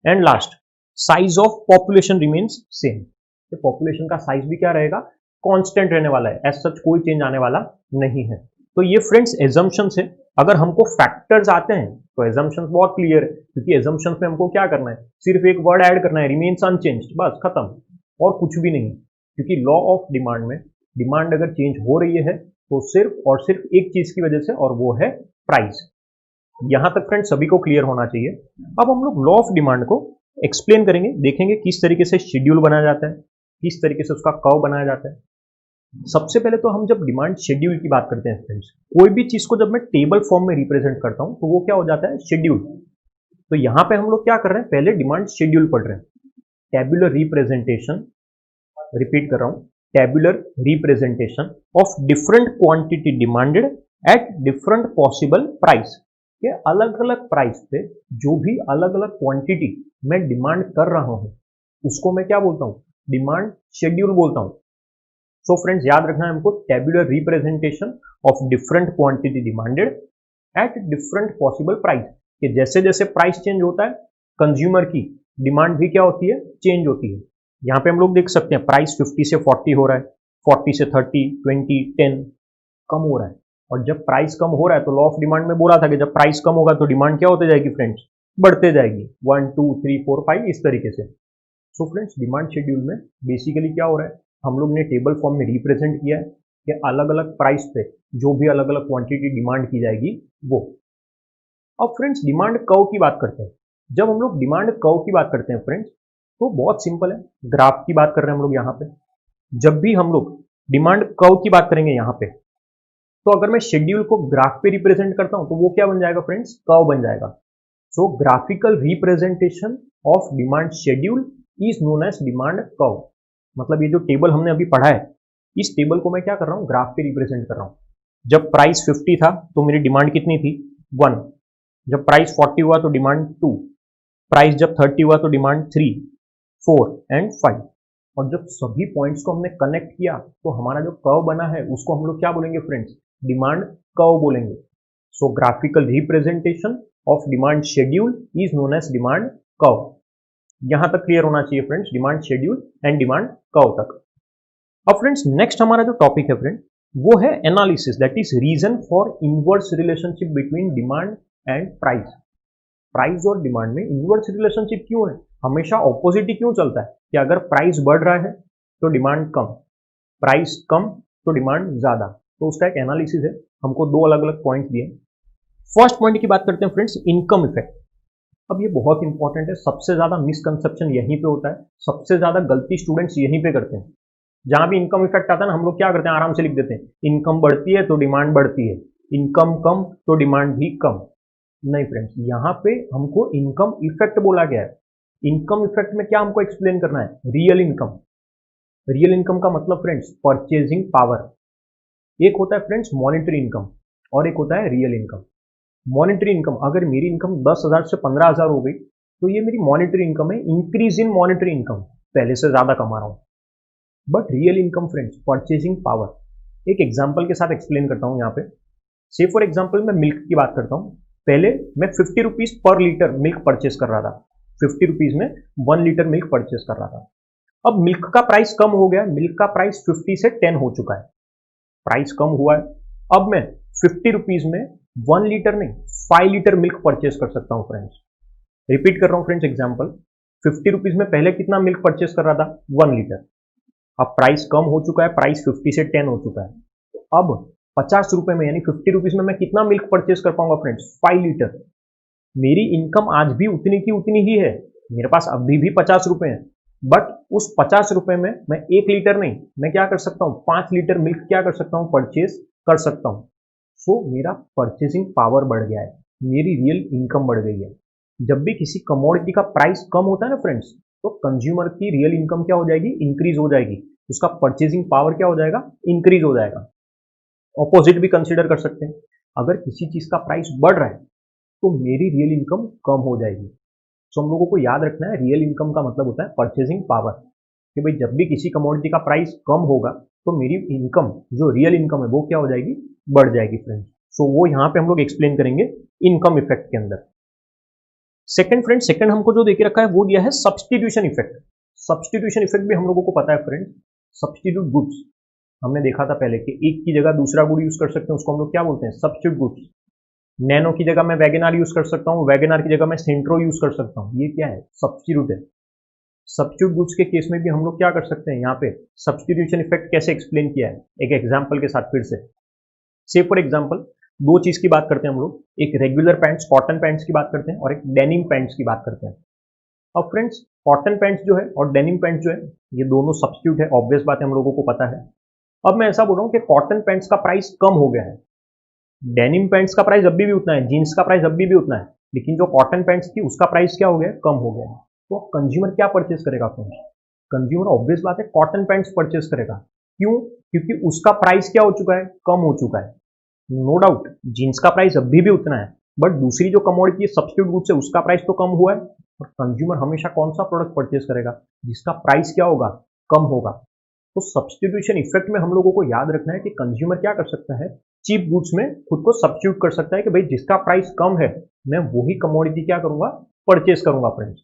Speaker 1: And last, size of population remains same, population का साइज भी क्या रहेगा? कांस्टेंट रहने वाला है, एज सच कोई चेंज आने वाला नहीं है। तो ये फ्रेंड्स एजम्पशंस है। अगर हमको फैक्टर्स आते हैं तो एजम्पशंस बहुत क्लियर है, क्योंकि एजम्पशंस में हमको क्या करना है? सिर्फ एक वर्ड ऐड करना है, रिमेन्स अनचेंज्ड, बस खत्म, और कुछ भी नहीं। क्योंकि लॉ ऑफ डिमांड में डिमांड अगर चेंज हो रही है तो सिर्फ और सिर्फ एक चीज की वजह से, और वो है प्राइस। यहां तक फ्रेंड्स सभी को क्लियर होना चाहिए। अब हम लोग लॉ ऑफ डिमांड को एक्सप्लेन करेंगे, देखेंगे किस तरीके से शेड्यूल बनाया जाता है, किस तरीके से उसका कर्व बनाया जाता है। सबसे पहले तो हम जब डिमांड शेड्यूल की बात करते हैं फ्रेंड्स, कोई भी चीज को जब मैं टेबल फॉर्म में रिप्रेजेंट करता हूं तो वो क्या हो जाता है? शेड्यूल। तो यहां पे हम लोग क्या कर रहे हैं? पहले डिमांड शेड्यूल पढ़ रहे हैं, टेबुलर रिप्रेजेंटेशन, रिपीट कर रहा हूं, tabular representation of different quantity demanded at different possible price, के अलग अलग प्राइस पे जो भी अलग अलग क्वांटिटी मैं डिमांड कर रहा हूं उसको मैं क्या बोलता हूं? डिमांड शेड्यूल बोलता हूं। सो फ्रेंड्स याद रखना है हमको, tabular representation of different quantity demanded at different possible price, कि जैसे जैसे प्राइस चेंज होता है कंज्यूमर की डिमांड भी क्या होती है? चेंज होती है। यहाँ पे हम लोग देख सकते हैं प्राइस 50 से 40 हो रहा है, 40 से 30, 20, 10 कम हो रहा है। और जब प्राइस कम हो रहा है तो लॉ ऑफ डिमांड में बोला था कि जब प्राइस कम होगा तो डिमांड क्या होती जाएगी फ्रेंड्स? बढ़ते जाएगी, 1 2 3 4 5 इस तरीके से। सो फ्रेंड्स डिमांड शेड्यूल में बेसिकली क्या हो रहा है? हम लोग ने टेबल फॉर्म में रिप्रेजेंट किया है कि अलग अलग प्राइस पे जो भी अलग अलग क्वांटिटी डिमांड की जाएगी वो। अब फ्रेंड्स डिमांड कर्व की बात करते हैं। जब हम लोग डिमांड कर्व की बात करते हैं फ्रेंड्स तो बहुत सिंपल है, ग्राफ की बात कर रहे हैं हम लोग यहाँ पे। जब भी हम लोग डिमांड कर्व की बात करेंगे यहाँ पे, तो अगर मैं शेड्यूल को ग्राफ पे रिप्रेजेंट करता हूं तो वो क्या बन जाएगा फ्रेंड्स? कर्व बन जाएगा। So graphical representation of demand schedule is known as demand curve. मतलब ये जो टेबल हमने अभी पढ़ा है, इस टेबल को मैं क्या कर रहा हूं? ग्राफ पे रिप्रेजेंट कर रहा हूं। जब प्राइस 50 था तो मेरी डिमांड कितनी थी? 1। जब प्राइस 40 हुआ तो डिमांड 2, प्राइस जब 30 हुआ तो डिमांड 3, 4 एंड 5। और जब सभी पॉइंट्स को हमने कनेक्ट किया तो हमारा जो कर्व बना है उसको हम लोग क्या बोलेंगे फ्रेंड्स, डिमांड कर्व बोलेंगे। So graphical representation of demand schedule is known as demand curve. यहां तक क्लियर होना चाहिए friends, demand schedule and demand curve तक। अब फ्रेंड्स नेक्स्ट हमारा जो टॉपिक है फ्रेंड वो है analysis, that is reason for inverse relationship between demand and price. Price और डिमांड में इनवर्स रिलेशनशिप क्यों है, हमेशा ऑपोजिट ही क्यों चलता है कि अगर प्राइस बढ़ रहा है तो डिमांड कम, प्राइस कम तो डिमांड ज्यादा। तो उसका एक एनालिसिस है, हमको दो अलग अलग पॉइंट दिए। फर्स्ट पॉइंट की बात करते हैं फ्रेंड्स, इनकम इफेक्ट। अब ये बहुत इंपॉर्टेंट है, सबसे ज्यादा मिसकंसेप्शन यहीं पे होता है, सबसे ज्यादा गलती स्टूडेंट्स यहीं पे करते हैं। जहां भी इनकम इफेक्ट आता है ना, हम लोग क्या करते हैं, आराम से लिख देते हैं इनकम बढ़ती है तो डिमांड बढ़ती है, इनकम कम तो डिमांड भी कम। नहीं फ्रेंड्स, यहाँ पे हमको इनकम इफेक्ट बोला गया है। इनकम इफेक्ट में क्या हमको एक्सप्लेन करना है, रियल इनकम। रियल इनकम का मतलब फ्रेंड्स परचेजिंग पावर। एक होता है फ्रेंड्स मॉनिटरी इनकम और एक होता है रियल इनकम। मॉनिटरी इनकम, अगर मेरी इनकम 10,000 से 15,000 हो गई तो ये मेरी मॉनिटरी इनकम है, इंक्रीज इन मॉनिटरी इनकम, पहले से ज्यादा कमा रहा हूं। But real income friends purchasing power. एक एग्जांपल के साथ एक्सप्लेन करता हूं यहाँ पे। से फॉर एग्जांपल मैं मिल्क की बात करता हूं। पहले मैं 50 rupees per litre milk purchase कर रहा था, 50 रुपीज में 1 लीटर मिल्क परचेस कर रहा था। अब मिल्क का प्राइस कम हो गया, मिल्क का प्राइस 50 से 10 हो चुका है, प्राइस कम हुआ है। अब मैं 50 रुपीज में 1 लीटर नहीं 5 लीटर मिल्क परचेस कर सकता हूं फ्रेंड्स। रिपीट कर रहा हूं फ्रेंड्स एग्जांपल, 50 रुपीज में पहले कितना मिल्क परचेस कर रहा था, 1 लीटर। अब प्राइस कम हो चुका है, प्राइस 50 से 10 हो चुका है। तो अब 50 रुपए में यानी 50 रुपीज में मैं कितना मिल्क परचेस कर पाऊंगा फ्रेंड्स, 5 लीटर। मेरी इनकम आज भी उतनी की उतनी ही है, मेरे पास अभी भी 50 रुपए हैं, बट उस 50 रुपए में मैं 1 लीटर नहीं, मैं क्या कर सकता हूं, 5 लीटर मिल्क क्या कर सकता हूं, परचेस कर सकता हूं। सो मेरा परचेसिंग पावर बढ़ गया है, मेरी रियल इनकम बढ़ गई है। जब भी किसी कमोडिटी का प्राइस कम होता है ना फ्रेंड्स, तो कंज्यूमर की रियल इनकम क्या हो जाएगी, इंक्रीज हो जाएगी, उसका परचेसिंग पावर क्या हो जाएगा, इंक्रीज हो जाएगा। ऑपोजिट भी कंसीडर कर सकते हैं, अगर किसी चीज का प्राइस बढ़ रहा है तो मेरी रियल इनकम कम हो जाएगी। सो हम लोगों को याद रखना है, रियल इनकम का मतलब होता है परचेसिंग पावर, कि भाई जब भी किसी कमोडिटी का प्राइस कम होगा तो मेरी इनकम, जो रियल इनकम है वो क्या हो जाएगी, बढ़ जाएगी फ्रेंड्स। सो वो यहाँ पे हम लोग एक्सप्लेन करेंगे इनकम इफेक्ट के अंदर। सेकंड फ्रेंड, सेकंड हमको जो देके रखा है वो दिया है सब्सटीट्यूशन इफेक्ट। सब्सटीट्यूशन इफेक्ट भी हम लोगों को पता है फ्रेंड, सब्सटीट्यूट गुड्स हमने देखा था पहले कि एक की जगह दूसरा गुड यूज कर सकते हैं, उसको हम लोग क्या बोलते हैं, सब्स्टिट्यूट गुड्स। नैनो की जगह मैं वैगनार यूज कर सकता हूँ, वैगनार की जगह मैं सेंट्रो यूज कर सकता हूँ, ये क्या है, सब्स्टिट्यूट है। सब्स्टिट्यूट गुड्स के केस में भी हम लोग क्या कर सकते हैं, यहाँ पे सब्स्टिट्यूशन इफेक्ट कैसे एक्सप्लेन किया है, एक एग्जाम्पल के साथ फिर से फॉर एग्जाम्पल दो चीज की बात करते हैं हम लोग, एक रेगुलर पैंट्स कॉटन पैंट्स की बात करते हैं और एक डेनिम पैंट्स की बात करते हैं। अब फ्रेंड्स कॉटन पैंट्स जो है और डेनिम पैंट्स जो है ये दोनों सब्स्टिट्यूट है, ऑब्वियस बात है, हम लोगों को पता है। अब मैं ऐसा बोल रहा हूँ कि कॉटन पैंट्स का प्राइस कम हो गया है, डेनिम पैंट्स का प्राइस अभी भी उतना है, जीन्स का प्राइस अभी भी उतना है, लेकिन जो कॉटन पैंट्स थी उसका प्राइस क्या हो गया, कम हो गया है। तो कंज्यूमर क्या परचेस करेगा फ्रेंड्स, कंज्यूमर ऑब्वियस बात है कॉटन पैंट्स परचेस करेगा। क्यों, क्योंकि उसका प्राइस क्या हो चुका है, कम हो चुका है। नो डाउट जीन्स का प्राइस अभी भी उतना है, बट दूसरी जो कमोडिटी सब्स्टिट्यूट गुड्स है उसका प्राइस तो कम हुआ है। और कंज्यूमर हमेशा कौन सा प्रोडक्ट परचेस करेगा, जिसका प्राइस क्या होगा, कम होगा। तो सब्स्टिट्यूशन इफेक्ट में हम लोगों को याद रखना है कि कंज्यूमर क्या कर सकता है, चीप गुड्स में खुद को सब्स्टिट्यूट कर सकता है कि भाई जिसका प्राइस कम है मैं वही कमोडिटी क्या करूंगा, परचेस करूंगा फ्रेंड्स।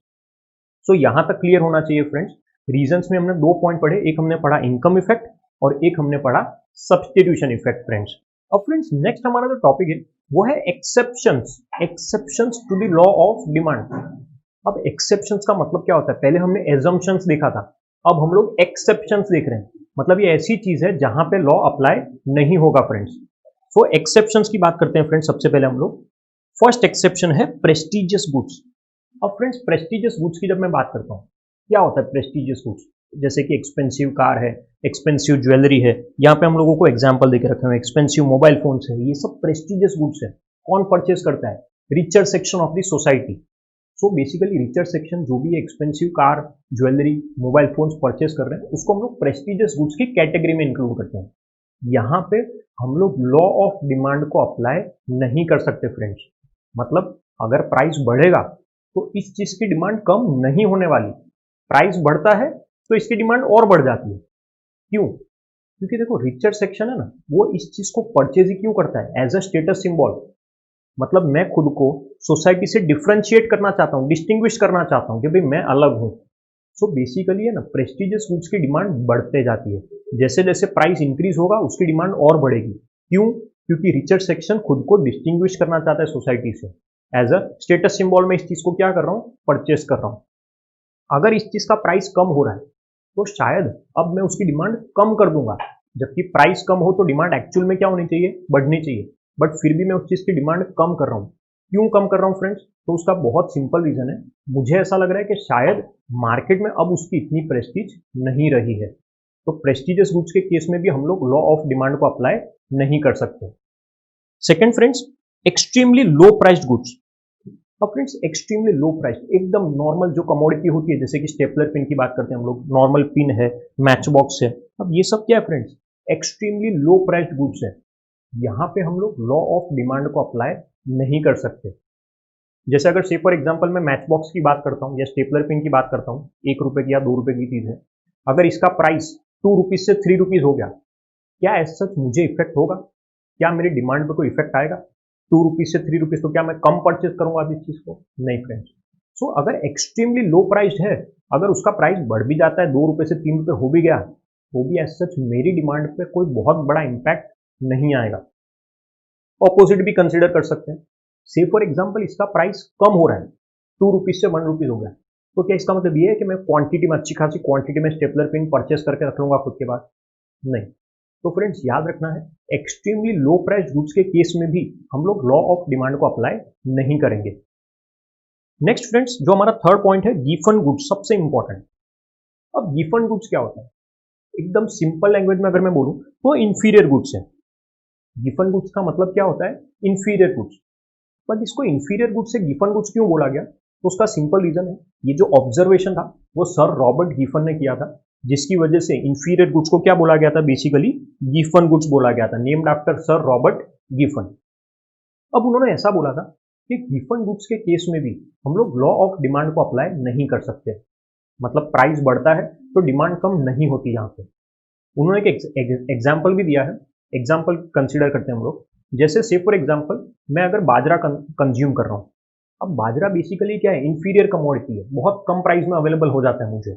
Speaker 1: सो यहां तक क्लियर होना चाहिए फ्रेंड्स। रीजंस में हमने दो पॉइंट पढ़े, एक हमने पढ़ा इनकम इफेक्ट और एक हमने पढ़ा सब्स्टिट्यूशन इफेक्ट फ्रेंड्स। अब फ्रेंड्स नेक्स्ट हमारा जो टॉपिक है वो है exceptions, exceptions to the law of demand. अब एक्सेप्शंस का मतलब क्या होता है, पहले हमने एजम्पशंस देखा था, अब हम लोग एक्सेप्शंस देख रहे हैं। मतलब ये ऐसी चीज है जहां पे लॉ अप्लाई नहीं होगा फ्रेंड्स। सो एक्सेप्शंस की बात करते हैं फ्रेंड्स। सबसे पहले हम लोग फर्स्ट एक्सेप्शन है प्रेस्टिजियस गुड्स। अब फ्रेंड्स प्रेस्टिजियस गुड्स की जब मैं बात करता हूँ, क्या होता है प्रेस्टिजियस गुड्स, जैसे कि एक्सपेंसिव कार है, एक्सपेंसिव ज्वेलरी है, यहाँ पे हम लोगों को एग्जांपल देके रखे हैं, एक्सपेंसिव मोबाइल फोन्स है, ये सब प्रेस्टिजियस गुड्स है। कौन परचेस करता है, richer section of the society. So basically richer section जो भी expensive car, jewellery, mobile phones purchase कर रहे हैं उसको हम लोग प्रेस्टिजियस गुड्स की कैटेगरी में इंक्लूड करते हैं। यहाँ पे हम लोग लॉ ऑफ डिमांड को अप्लाई नहीं कर सकते फ्रेंड्स। मतलब अगर प्राइस बढ़ेगा तो इस चीज की डिमांड कम नहीं होने वाली, प्राइस बढ़ता है तो इसकी डिमांड और बढ़ जाती है। क्यों? क्योंकि देखो रिचर सेक्शन है ना, वो इस चीज को परचेज ही क्यों करता है? As a status symbol. मतलब मैं खुद को सोसाइटी से डिफरेंशिएट करना चाहता हूँ, डिस्टिंग्विश करना चाहता हूँ कि भाई मैं अलग हूँ। सो बेसिकली है ना, प्रेस्टिजियस गुड्स की डिमांड बढ़ते जाती है। जैसे जैसे प्राइस इंक्रीज होगा उसकी डिमांड और बढ़ेगी। क्यों? क्योंकि रिचर सेक्शन खुद को डिस्टिंग्विश करना चाहता है सोसाइटी से। एज अ स्टेटस सिंबल में इस चीज को क्या कर रहा हूँ? परचेस कर रहा हूँ। अगर इस चीज का प्राइस कम हो रहा है तो शायद अब मैं उसकी डिमांड कम कर दूंगा। जबकि प्राइस कम हो तो डिमांड एक्चुअल में क्या होनी चाहिए? बढ़नी चाहिए। बट फिर भी मैं उस चीज की डिमांड कम कर रहा हूँ। क्यों कम कर रहा हूँ फ्रेंड्स? तो उसका बहुत सिंपल रीजन है। मुझे ऐसा लग रहा है कि शायद मार्केट में अब उसकी इतनी प्रेस्टीज नहीं रही है। तो प्रेस्टीजियस गुड्स के केस में भी हम लोग लॉ ऑफ डिमांड को अप्लाई नहीं कर सकते। Second friends, extremely low priced goods. अब फ्रेंड्स एक्सट्रीमली लो प्राइस, एकदम नॉर्मल जो कमोडिटी होती है, जैसे कि स्टेपलर पिन की बात करते हैं हम लोग, नॉर्मल पिन है, मैच बॉक्स है। अब ये सब क्या है friends? Extremely low priced goods है। यहाँ पे हम लोग लॉ ऑफ डिमांड को अप्लाई नहीं कर सकते। जैसे अगर से फॉर एग्जाम्पल मैं मैच बॉक्स की बात करता हूँ या स्टेपलर पिन की बात करता हूँ, 1 रुपए की या 2 रुपए की चीज है, अगर इसका प्राइस 2 रुपीज से 3 रुपीज हो गया, क्या एज सच मुझे इफेक्ट होगा? क्या मेरी डिमांड पर कोई इफेक्ट आएगा? 2 रुपीज से 3 रुपीज, तो क्या मैं कम परचेज करूंगा इस चीज को? नहीं फ्रेंड्स। सो अगर एक्सट्रीमली लो प्राइस्ड है, अगर उसका प्राइस बढ़ भी जाता है, 2 रुपए से 3 रुपए हो भी गया, तो भी एज सच मेरी डिमांड पे कोई बहुत बड़ा इंपैक्ट नहीं आएगा। ऑपोजिट भी कंसिडर कर सकते हैं। से फॉर एग्जाम्पल इसका प्राइस कम हो रहा है, 2 रुपीज से 1 रुपीज हो गया, तो क्या इसका मतलब ये है कि मैं क्वांटिटी में, अच्छी खासी क्वांटिटी में स्टेपलर पिन परचेस करके रख लूंगा खुद के पास? नहीं। तो फ्रेंड्स याद रखना है, एक्सट्रीमली लो प्राइस गुड्स के केस में भी हम लोग लॉ ऑफ डिमांड को अप्लाई नहीं करेंगे। नेक्स्ट फ्रेंड्स, जो हमारा थर्ड पॉइंट है, गिवन गुड्स, सबसे इंपॉर्टेंट। अब गिवन गुड्स क्या होता है? एकदम सिंपल लैंग्वेज में अगर मैं बोलूं तो इंफीरियर गुड्स है। गिवन गुड्स का मतलब क्या होता है? Inferior goods. बट इसको इंफीरियर गुड्स से गिवन गुड्स क्यों बोला गया? तो उसका सिंपल रीजन है, ये जो ऑब्जर्वेशन था वो सर रॉबर्ट गिफन ने किया था, जिसकी वजह से इंफीरियर गुड्स को क्या बोला गया था? बेसिकली गिफन गुड्स बोला गया था, named after sir Robert Giffen. अब उन्होंने ऐसा बोला था कि गिफन गुड्स के केस में भी हम लोग लॉ ऑफ डिमांड को अप्लाई नहीं कर सकते। मतलब प्राइस बढ़ता है तो डिमांड कम नहीं होती। यहाँ पे उन्होंने एक एग्जाम्पल भी दिया है। एग्जाम्पल कंसिडर करते हैं हम लोग। जैसे से फॉर एग्जाम्पल मैं अगर बाजरा कंज्यूम कर रहा हूँ, अब बाजरा बेसिकली क्या है? इंफीरियर कमोडिटी है, बहुत कम प्राइस में अवेलेबल हो जाता है मुझे।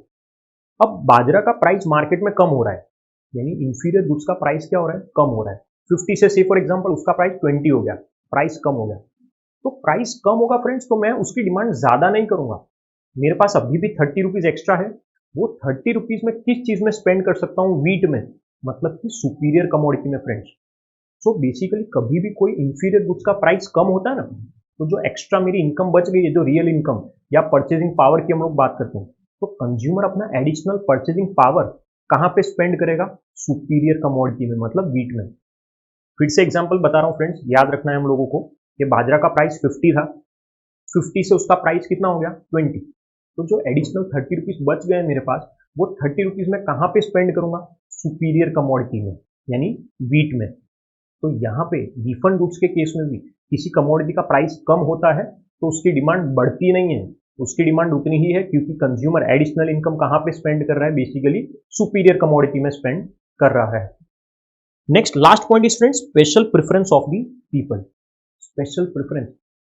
Speaker 1: अब बाजरा का प्राइस मार्केट में कम हो रहा है, यानी इंफीरियर गुड्स का प्राइस क्या हो रहा है? कम हो रहा है। 50 से फॉर एग्जांपल उसका प्राइस 20 हो गया, प्राइस कम हो गया। तो प्राइस कम होगा फ्रेंड्स, तो मैं उसकी डिमांड ज्यादा नहीं करूंगा। मेरे पास अभी भी 30 रुपीज एक्स्ट्रा है, वो 30 रुपीज में किस चीज में स्पेंड कर सकता हूँ? वीट में, मतलब कि सुपीरियर कमोडिटी में फ्रेंड्स। सो बेसिकली कभी भी कोई इंफीरियर गुड्स का प्राइस कम होता है ना, तो जो एक्स्ट्रा मेरी इनकम बच गई है, जो रियल इनकम या परचेजिंग पावर की हम लोग बात करते हैं, तो कंज्यूमर अपना एडिशनल परचेजिंग पावर कहाँ पे स्पेंड करेगा? सुपीरियर कमोडिटी में, मतलब वीट में। फिर से एग्जांपल बता रहा हूँ फ्रेंड्स, याद रखना है हम लोगों को कि बाजरा का प्राइस 50 था, 50 से उसका प्राइस कितना हो गया? 20। तो जो एडिशनल 30 रुपीज बच गए मेरे पास, वो 30 रुपीज में कहाँ पे स्पेंड करूंगा? सुपीरियर कमोडिटी में, यानी वीट में। तो यहाँ पे गिवन गुड्स के केस में भी किसी कमोडिटी का प्राइस कम होता है तो उसकी डिमांड बढ़ती नहीं है, उसकी डिमांड उतनी ही है, क्योंकि कंज्यूमर एडिशनल इनकम कहाँ पे स्पेंड कर रहा है? बेसिकली सुपीरियर कमोडिटी में स्पेंड कर रहा है। Next last point is friends, special preference of the people. Special preference,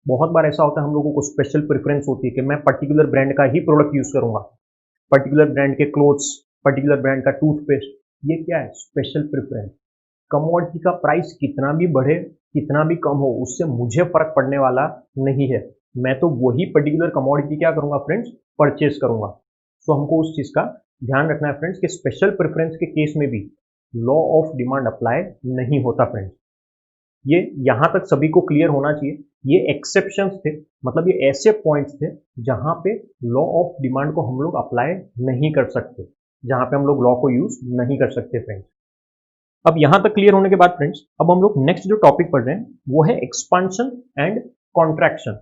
Speaker 1: बहुत बार ऐसा होता है हम लोगों को स्पेशल प्रेफरेंस होती है कि मैं पर्टिकुलर ब्रांड का ही प्रोडक्ट यूज करूंगा, पर्टिकुलर ब्रांड के क्लोथ्स, पर्टिकुलर ब्रांड का टूथपेस्ट। ये क्या है? Special preference. कमोडिटी का प्राइस कितना भी बढ़े, कितना भी कम हो, उससे मुझे फर्क पड़ने वाला नहीं है। मैं तो वही पर्टिकुलर कमोडिटी क्या करूंगा फ्रेंड्स? परचेज करूंगा। तो हमको उस चीज का ध्यान रखना है फ्रेंड्स कि स्पेशल प्रेफरेंस के केस में भी लॉ ऑफ डिमांड अप्लाई नहीं होता फ्रेंड्स। ये यहां तक सभी को क्लियर होना चाहिए। ये एक्सेप्शंस थे, मतलब ये ऐसे पॉइंट्स थे जहां पे लॉ ऑफ डिमांड को हम लोग अप्लाई नहीं कर सकते, जहां पे हम लोग लॉ को यूज नहीं कर सकते फ्रेंड्स। अब यहां तक क्लियर होने के बाद फ्रेंड्स, अब हम लोग नेक्स्ट जो टॉपिक पढ़ रहे हैं वो है एक्सपांशन एंड कॉन्ट्रैक्शन।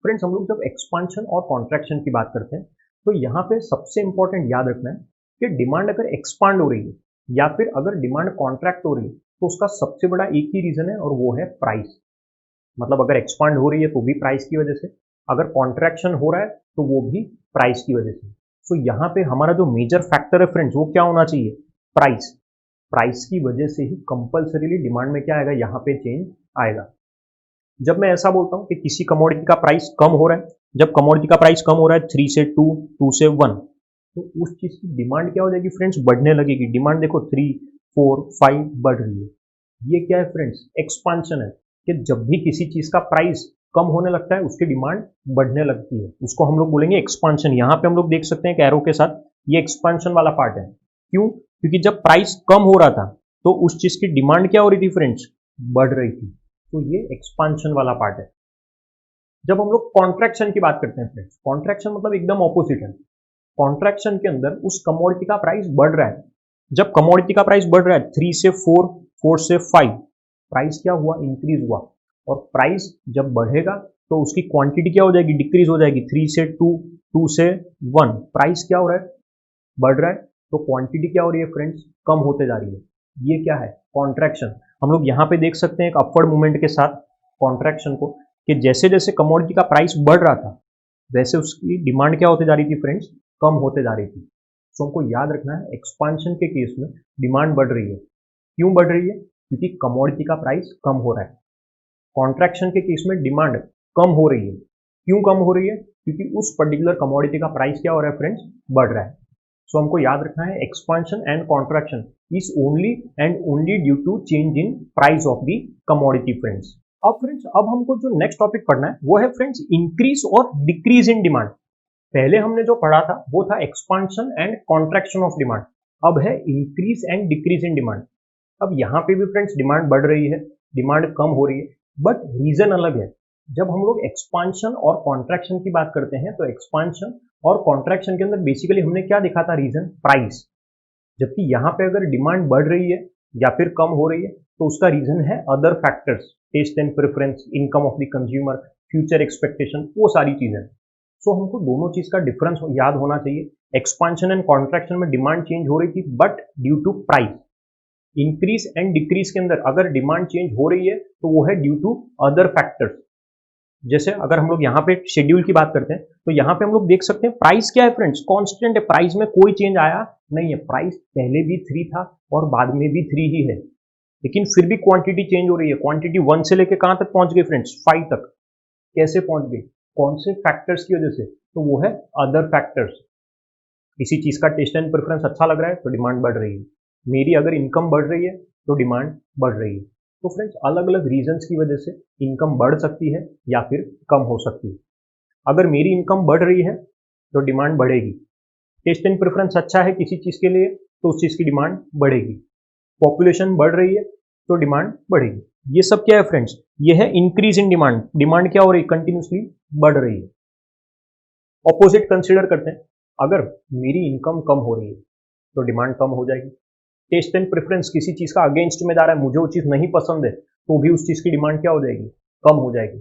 Speaker 1: फ्रेंड्स हम लोग जब एक्सपांशन और कॉन्ट्रैक्शन की बात करते हैं, तो यहाँ पे सबसे इंपॉर्टेंट याद रखना है कि डिमांड अगर एक्सपांड हो रही है या फिर अगर डिमांड कॉन्ट्रैक्ट हो रही है, तो उसका सबसे बड़ा एक ही रीजन है, और वो है प्राइस। मतलब अगर एक्सपांड हो रही है तो भी प्राइस की वजह से, अगर कॉन्ट्रैक्शन हो रहा है तो वो भी प्राइस की वजह से। सो यहाँ पे हमारा जो मेजर फैक्टर है फ्रेंड्स वो क्या होना चाहिए, प्राइस। प्राइस की वजह से ही कंपल्सरीली डिमांड में क्या आएगा, यहाँ पे चेंज आएगा। जब मैं ऐसा बोलता हूँ कि किसी कमोडिटी का प्राइस कम हो रहा है, जब कमोडिटी का प्राइस कम हो रहा है 3 से 2, 2 से 1, तो उस चीज की डिमांड क्या हो जाएगी फ्रेंड्स, बढ़ने लगेगी। डिमांड देखो 3, 4, 5 बढ़ रही है। ये क्या है फ्रेंड्स, एक्सपांशन है, कि जब भी किसी चीज का प्राइस कम होने लगता है उसकी डिमांड बढ़ने लगती है, उसको हम लोग बोलेंगे एक्सपांशन। यहाँ पे हम लोग देख सकते हैं कि एरो के साथ ये एक्सपांशन वाला पार्ट है। क्यों, क्योंकि जब प्राइस कम हो रहा था तो उस चीज की डिमांड क्या हो रही थी फ्रेंड्स, बढ़ रही थी। तो ये एक्सपांशन वाला पार्ट है। जब हम लोग कॉन्ट्रैक्शन की बात करते हैं फ्रेंड्स, कॉन्ट्रैक्शन मतलब एकदम ऑपोजिट है। कॉन्ट्रैक्शन के अंदर उस कमोडिटी का प्राइस बढ़ रहा है। जब कमोडिटी का प्राइस बढ़ रहा है 3 से 4, 4 से 5, प्राइस क्या हुआ, इंक्रीज हुआ। और प्राइस जब बढ़ेगा तो उसकी क्वांटिटी क्या हो जाएगी, डिक्रीज हो जाएगी। 3 से 2, 2 से 1, प्राइस क्या हो रहा है, बढ़ रहा है, तो क्वांटिटी क्या हो रही है फ्रेंड्स, कम होते जा रही है। ये क्या है, कॉन्ट्रैक्शन। हम लोग यहाँ पे देख सकते हैं एक अपवर्ड मूवमेंट के साथ कॉन्ट्रैक्शन को, कि जैसे जैसे कमोडिटी का प्राइस बढ़ रहा था वैसे उसकी डिमांड क्या होते जा रही थी फ्रेंड्स, कम होते जा रही थी। सो हमको याद रखना है, एक्सपांशन के केस में डिमांड बढ़ रही है। क्यों बढ़ रही है, क्योंकि कमोडिटी का प्राइस कम हो रहा है। कॉन्ट्रैक्शन के केस में डिमांड कम हो रही है। क्यों कम हो रही है, क्योंकि उस पर्टिकुलर कमोडिटी का प्राइस क्या हो रहा है फ्रेंड्स, बढ़ रहा है। सो हमको याद रखना है, expansion and contraction is only and only due to change in price of the commodity friends. अब फ्रेंड्स, अब हमको जो नेक्स्ट टॉपिक पढ़ना है वो है फ्रेंड्स इंक्रीज और डिक्रीज इन डिमांड। पहले हमने जो पढ़ा था वो था expansion and contraction of demand, अब है increase and decrease in demand. अब यहाँ पे भी फ्रेंड्स डिमांड बढ़ रही है, डिमांड कम हो रही है, बट रीजन अलग है। जब हम लोग एक्सपांशन और कॉन्ट्रैक्शन की बात करते हैं तो एक्सपांशन और कॉन्ट्रैक्शन के अंदर बेसिकली हमने क्या देखा था, रीजन प्राइस। जबकि यहाँ पे अगर डिमांड बढ़ रही है या फिर कम हो रही है तो उसका रीजन है other factors, taste and preference, income of the consumer, future expectation, वो सारी चीजें। सो हमको दोनों चीज का डिफरेंस याद होना चाहिए। एक्सपांशन एंड कॉन्ट्रैक्शन में डिमांड चेंज हो रही थी but due to price. Increase and decrease के अंदर अगर डिमांड चेंज हो रही है तो वो है ड्यू टू अदर फैक्टर्स। जैसे अगर हम लोग यहाँ पे शेड्यूल की बात करते हैं तो यहाँ पे हम लोग देख सकते हैं प्राइस क्या है फ्रेंड्स, कांस्टेंट है, प्राइस में कोई चेंज आया नहीं है। प्राइस पहले भी 3 था और बाद में भी 3 ही है, लेकिन फिर भी क्वांटिटी चेंज हो रही है। क्वांटिटी 1 से लेके कहां तक पहुंच गई फ्रेंड्स, 5 तक। कैसे पहुंच गई, कौन से फैक्टर्स की वजह से, तो वो है अदर फैक्टर्स। किसी चीज का टेस्ट एंड प्रेफरेंस अच्छा लग रहा है तो डिमांड बढ़ रही है। मेरी अगर इनकम बढ़ रही है तो डिमांड बढ़ रही है। तो फ्रेंड्स, अलग अलग रीजंस की वजह से इनकम बढ़ सकती है या फिर कम हो सकती है। अगर मेरी इनकम बढ़ रही है तो डिमांड बढ़ेगी। टेस्ट एंड प्रेफरेंस अच्छा है किसी चीज के लिए तो उस चीज की डिमांड बढ़ेगी। पॉपुलेशन बढ़ रही है तो डिमांड बढ़ेगी। ये सब क्या है फ्रेंड्स, ये है इंक्रीज इन डिमांड। डिमांड क्या हो रही है, कंटिन्यूसली बढ़ रही है। ऑपोजिट कंसीडर करते हैं, अगर मेरी इनकम कम हो रही है तो डिमांड कम हो जाएगी। टेस्ट एंड प्रेफरेंस किसी चीज का अगेंस्ट में जा रहा है, मुझे वो चीज नहीं पसंद है तो भी उस चीज की डिमांड क्या हो जाएगी, कम हो जाएगी।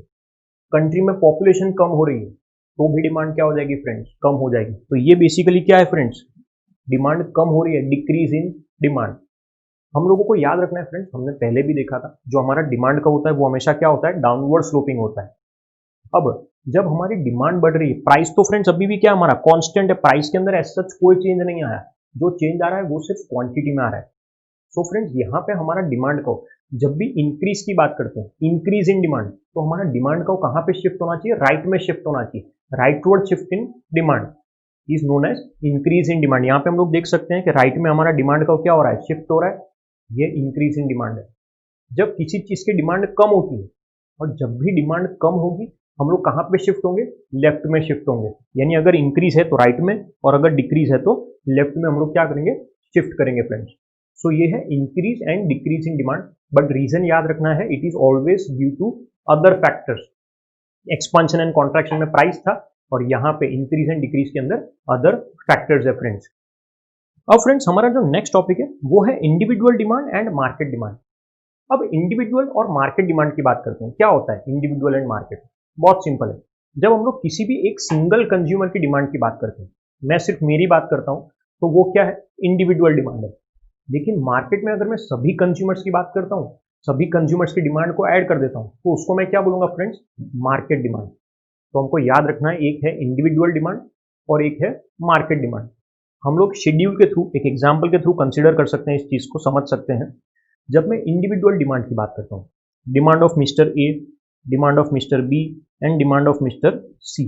Speaker 1: कंट्री में पॉपुलेशन कम हो रही है तो भी डिमांड क्या हो जाएगी फ्रेंड्स, कम हो जाएगी। तो ये बेसिकली क्या है फ्रेंड्स, डिमांड कम हो रही है, डिक्रीज इन डिमांड। हम लोगों को याद रखना है फ्रेंड्स, हमने पहले भी देखा था, जो हमारा डिमांड का होता है वो हमेशा क्या होता है, डाउनवर्ड स्लोपिंग होता है। अब जब हमारी डिमांड बढ़ रही है, प्राइस तो फ्रेंड्स अभी भी क्या हमारा कांस्टेंट है, प्राइस के अंदर ऐसा कोई चेंज नहीं आया। जो चेंज आ रहा है वो सिर्फ क्वांटिटी में आ रहा है। सो फ्रेंड्स, यहाँ पे हमारा डिमांड को जब भी इंक्रीज की बात करते हैं, इंक्रीज इन डिमांड, तो हमारा डिमांड को कहाँ पे शिफ्ट होना चाहिए, राइट में शिफ्ट होना चाहिए। Rightward shift in demand is known as increase in demand. यहाँ पे हम लोग देख सकते हैं कि राइट में हमारा डिमांड का क्या हो रहा है, शिफ्ट हो रहा है, ये इंक्रीज इन डिमांड है। जब किसी चीज की डिमांड कम होती है और जब भी डिमांड कम होगी हम लोग कहाँ पे शिफ्ट होंगे, लेफ्ट में शिफ्ट होंगे। यानी अगर इंक्रीज है तो राइट में और अगर डिक्रीज है तो लेफ्ट में हम लोग क्या करेंगे, शिफ्ट करेंगे फ्रेंड्स। सो ये है increase and decrease in demand, but reason याद रखना है, it is always due to other factors. Expansion and contraction में प्राइस था और यहाँ पे इंक्रीज एंड डिक्रीज के अंदर अदर फैक्टर्स है फ्रेंड्स। अब फ्रेंड्स, हमारा जो नेक्स्ट टॉपिक है वो है individual demand and market demand. अब इंडिविजुअल और मार्केट डिमांड की बात करते हैं। क्या होता है इंडिविजुअल एंड मार्केट, बहुत सिंपल है। जब हम लोग किसी भी एक सिंगल कंज्यूमर की डिमांड की बात करते हैं, मैं सिर्फ मेरी बात करता हूं तो वो क्या है, इंडिविजुअल डिमांड है। लेकिन मार्केट में अगर मैं सभी कंज्यूमर्स की बात करता हूं, सभी कंज्यूमर्स की डिमांड को ऐड कर देता हूं, तो उसको मैं क्या बोलूंगा फ्रेंड्स, मार्केट डिमांड। तो हमको याद रखना है, एक है इंडिविजुअल डिमांड और एक है मार्केट डिमांड। हम लोग शेड्यूल के थ्रू, एक एग्जाम्पल के थ्रू कंसिडर कर सकते हैं, इस चीज को समझ सकते हैं। जब मैं इंडिविजुअल डिमांड की बात करता हूँ, demand of mister A, demand of mister B and demand of mister C,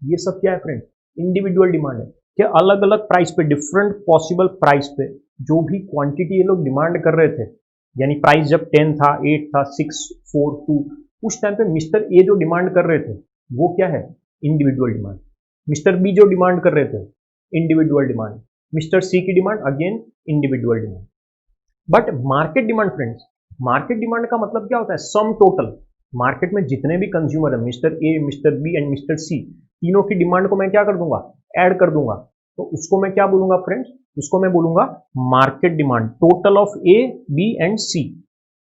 Speaker 1: ये सब क्या है फ्रेंड? इंडिविजुअल डिमांड है। क्या अलग अलग प्राइस पे, डिफरेंट पॉसिबल प्राइस पे जो भी क्वांटिटी ये लोग डिमांड कर रहे थे, यानी प्राइस जब 10 था, 8 था, 6, 4, 2, उस टाइम पे मिस्टर ए जो डिमांड कर रहे थे वो क्या है? Individual demand. मिस्टर बी जो डिमांड कर रहे थे, इंडिविजुअल डिमांड। मिस्टर सी की demand again individual demand. But market demand friends, market demand का मतलब क्या होता है? Sum total. मार्केट में जितने भी कंज्यूमर है, mister A, mister B and mister C, तीनों की डिमांड को मैं क्या कर दूंगा? ऐड कर दूंगा। तो उसको मैं क्या बोलूंगा फ्रेंड्स? उसको मैं बोलूंगा market demand. Total of A, B and C,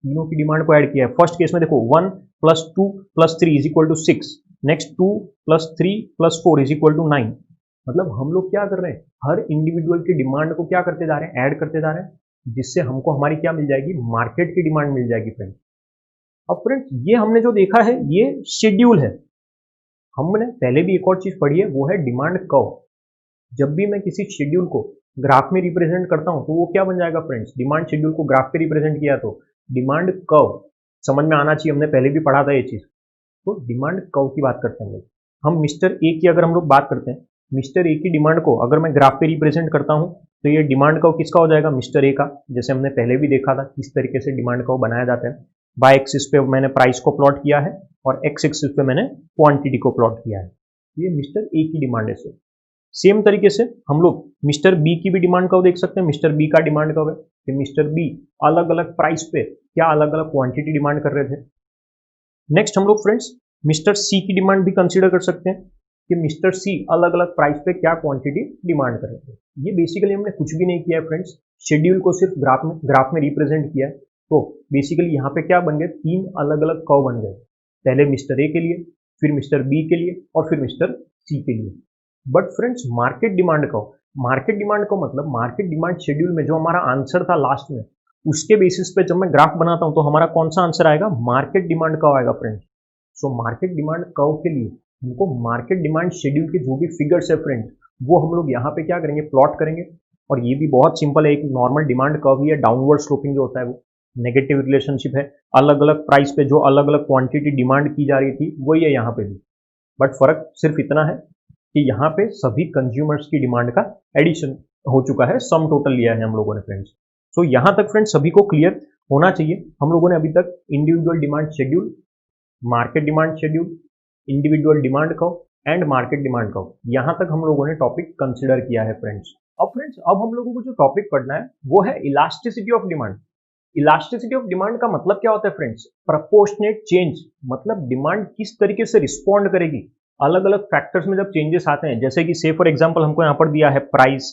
Speaker 1: तीनों की डिमांड को ऐड किया है। फर्स्ट केस में देखो 1 + 2 + 3 = 6, नेक्स्ट 2 + 3 + 4 = 9। मतलब हम लोग क्या कर रहे हैं? हर इंडिविजुअल की डिमांड को क्या करते जा रहे हैं? ऐड करते जा रहे हैं, जिससे हमको हमारी क्या मिल जाएगी? मार्केट की डिमांड मिल जाएगी फ्रेंड्स। अब फ्रेंड्स ये हमने जो देखा है ये शेड्यूल है। हमने पहले भी एक और चीज पढ़ी है, वो है डिमांड कर्व। जब भी मैं किसी शेड्यूल को ग्राफ में रिप्रेजेंट करता हूं तो वो क्या बन जाएगा फ्रेंड्स? डिमांड शेड्यूल को ग्राफ पे रिप्रेजेंट किया तो डिमांड कर्व। समझ में आना चाहिए, हमने पहले भी पढ़ा था ये चीज। तो डिमांड कर्व की बात करते हैं हम मिस्टर ए की अगर हम लोग बात करते हैं, मिस्टर ए की डिमांड को अगर मैं ग्राफ पे रिप्रेजेंट करता हूं तो ये डिमांड कर्व किसका हो जाएगा? मिस्टर ए का। जैसे हमने पहले भी देखा था किस तरीके से डिमांड कर्व बनाया जाता है। बाय एक्सिस पे मैंने प्राइस को प्लॉट किया है और एक्स एक्सिस पे मैंने क्वांटिटी को प्लॉट किया है। ये मिस्टर ए की डिमांड है। सेम तरीके से हम लोग मिस्टर बी की भी डिमांड कर्व देख सकते हैं। मिस्टर बी का डिमांड कर्व है कि मिस्टर बी अलग अलग प्राइस पे क्या अलग अलग क्वांटिटी डिमांड कर रहे थे। नेक्स्ट हम लोग फ्रेंड्स मिस्टर सी की डिमांड भी कंसीडर कर सकते हैं कि मिस्टर सी अलग अलग प्राइस पे क्या क्वांटिटी डिमांड कर रहे थे। ये बेसिकली हमने कुछ भी नहीं किया है फ्रेंड्स, शेड्यूल को सिर्फ ग्राफ में रिप्रेजेंट किया है। तो बेसिकली यहाँ पे क्या बन गए? तीन अलग अलग कर्व बन गए। पहले मिस्टर ए के लिए, फिर मिस्टर बी के लिए और फिर मिस्टर सी के लिए। But friends market demand curve, market demand का मतलब मार्केट डिमांड शेड्यूल में जो हमारा आंसर था लास्ट में, उसके बेसिस पे जब मैं ग्राफ बनाता हूं तो हमारा कौन सा आंसर आएगा? मार्केट डिमांड कर्व आएगा friends. So market demand curve के लिए हमको मार्केट डिमांड शेड्यूल के जो भी फिगर्स है फ्रेंड्स, वो हम लोग यहाँ पे क्या करेंगे? प्लॉट करेंगे। और ये भी बहुत सिंपल है, एक नॉर्मल डिमांड कर्व ही है। डाउनवर्ड स्लोपिंग जो होता है वो नेगेटिव रिलेशनशिप है। अलग अलग प्राइस पे जो अलग अलग क्वांटिटी डिमांड की जा रही थी वही है यहाँ पे भी। बट फर्क सिर्फ इतना है कि यहाँ पे सभी कंज्यूमर्स की डिमांड का एडिशन हो चुका है, सम टोटल लिया है हम लोगों ने फ्रेंड्स। सो यहाँ तक फ्रेंड्स सभी को क्लियर होना चाहिए। हम लोगों ने अभी तक individual demand schedule, market demand schedule, individual demand curve and market demand curve, यहाँ तक हम लोगों ने टॉपिक कंसिडर किया है फ्रेंड्स। अब हम लोगों को जो टॉपिक पढ़ना है वो है elasticity of demand. Elasticity of demand का मतलब क्या होता है फ्रेंड्स? प्रपोर्शनेट चेंज, मतलब डिमांड किस तरीके से रिस्पॉन्ड करेगी अलग अलग फैक्टर्स में जब चेंजेस आते हैं। जैसे कि से फॉर एग्जांपल हमको यहाँ पर दिया है price,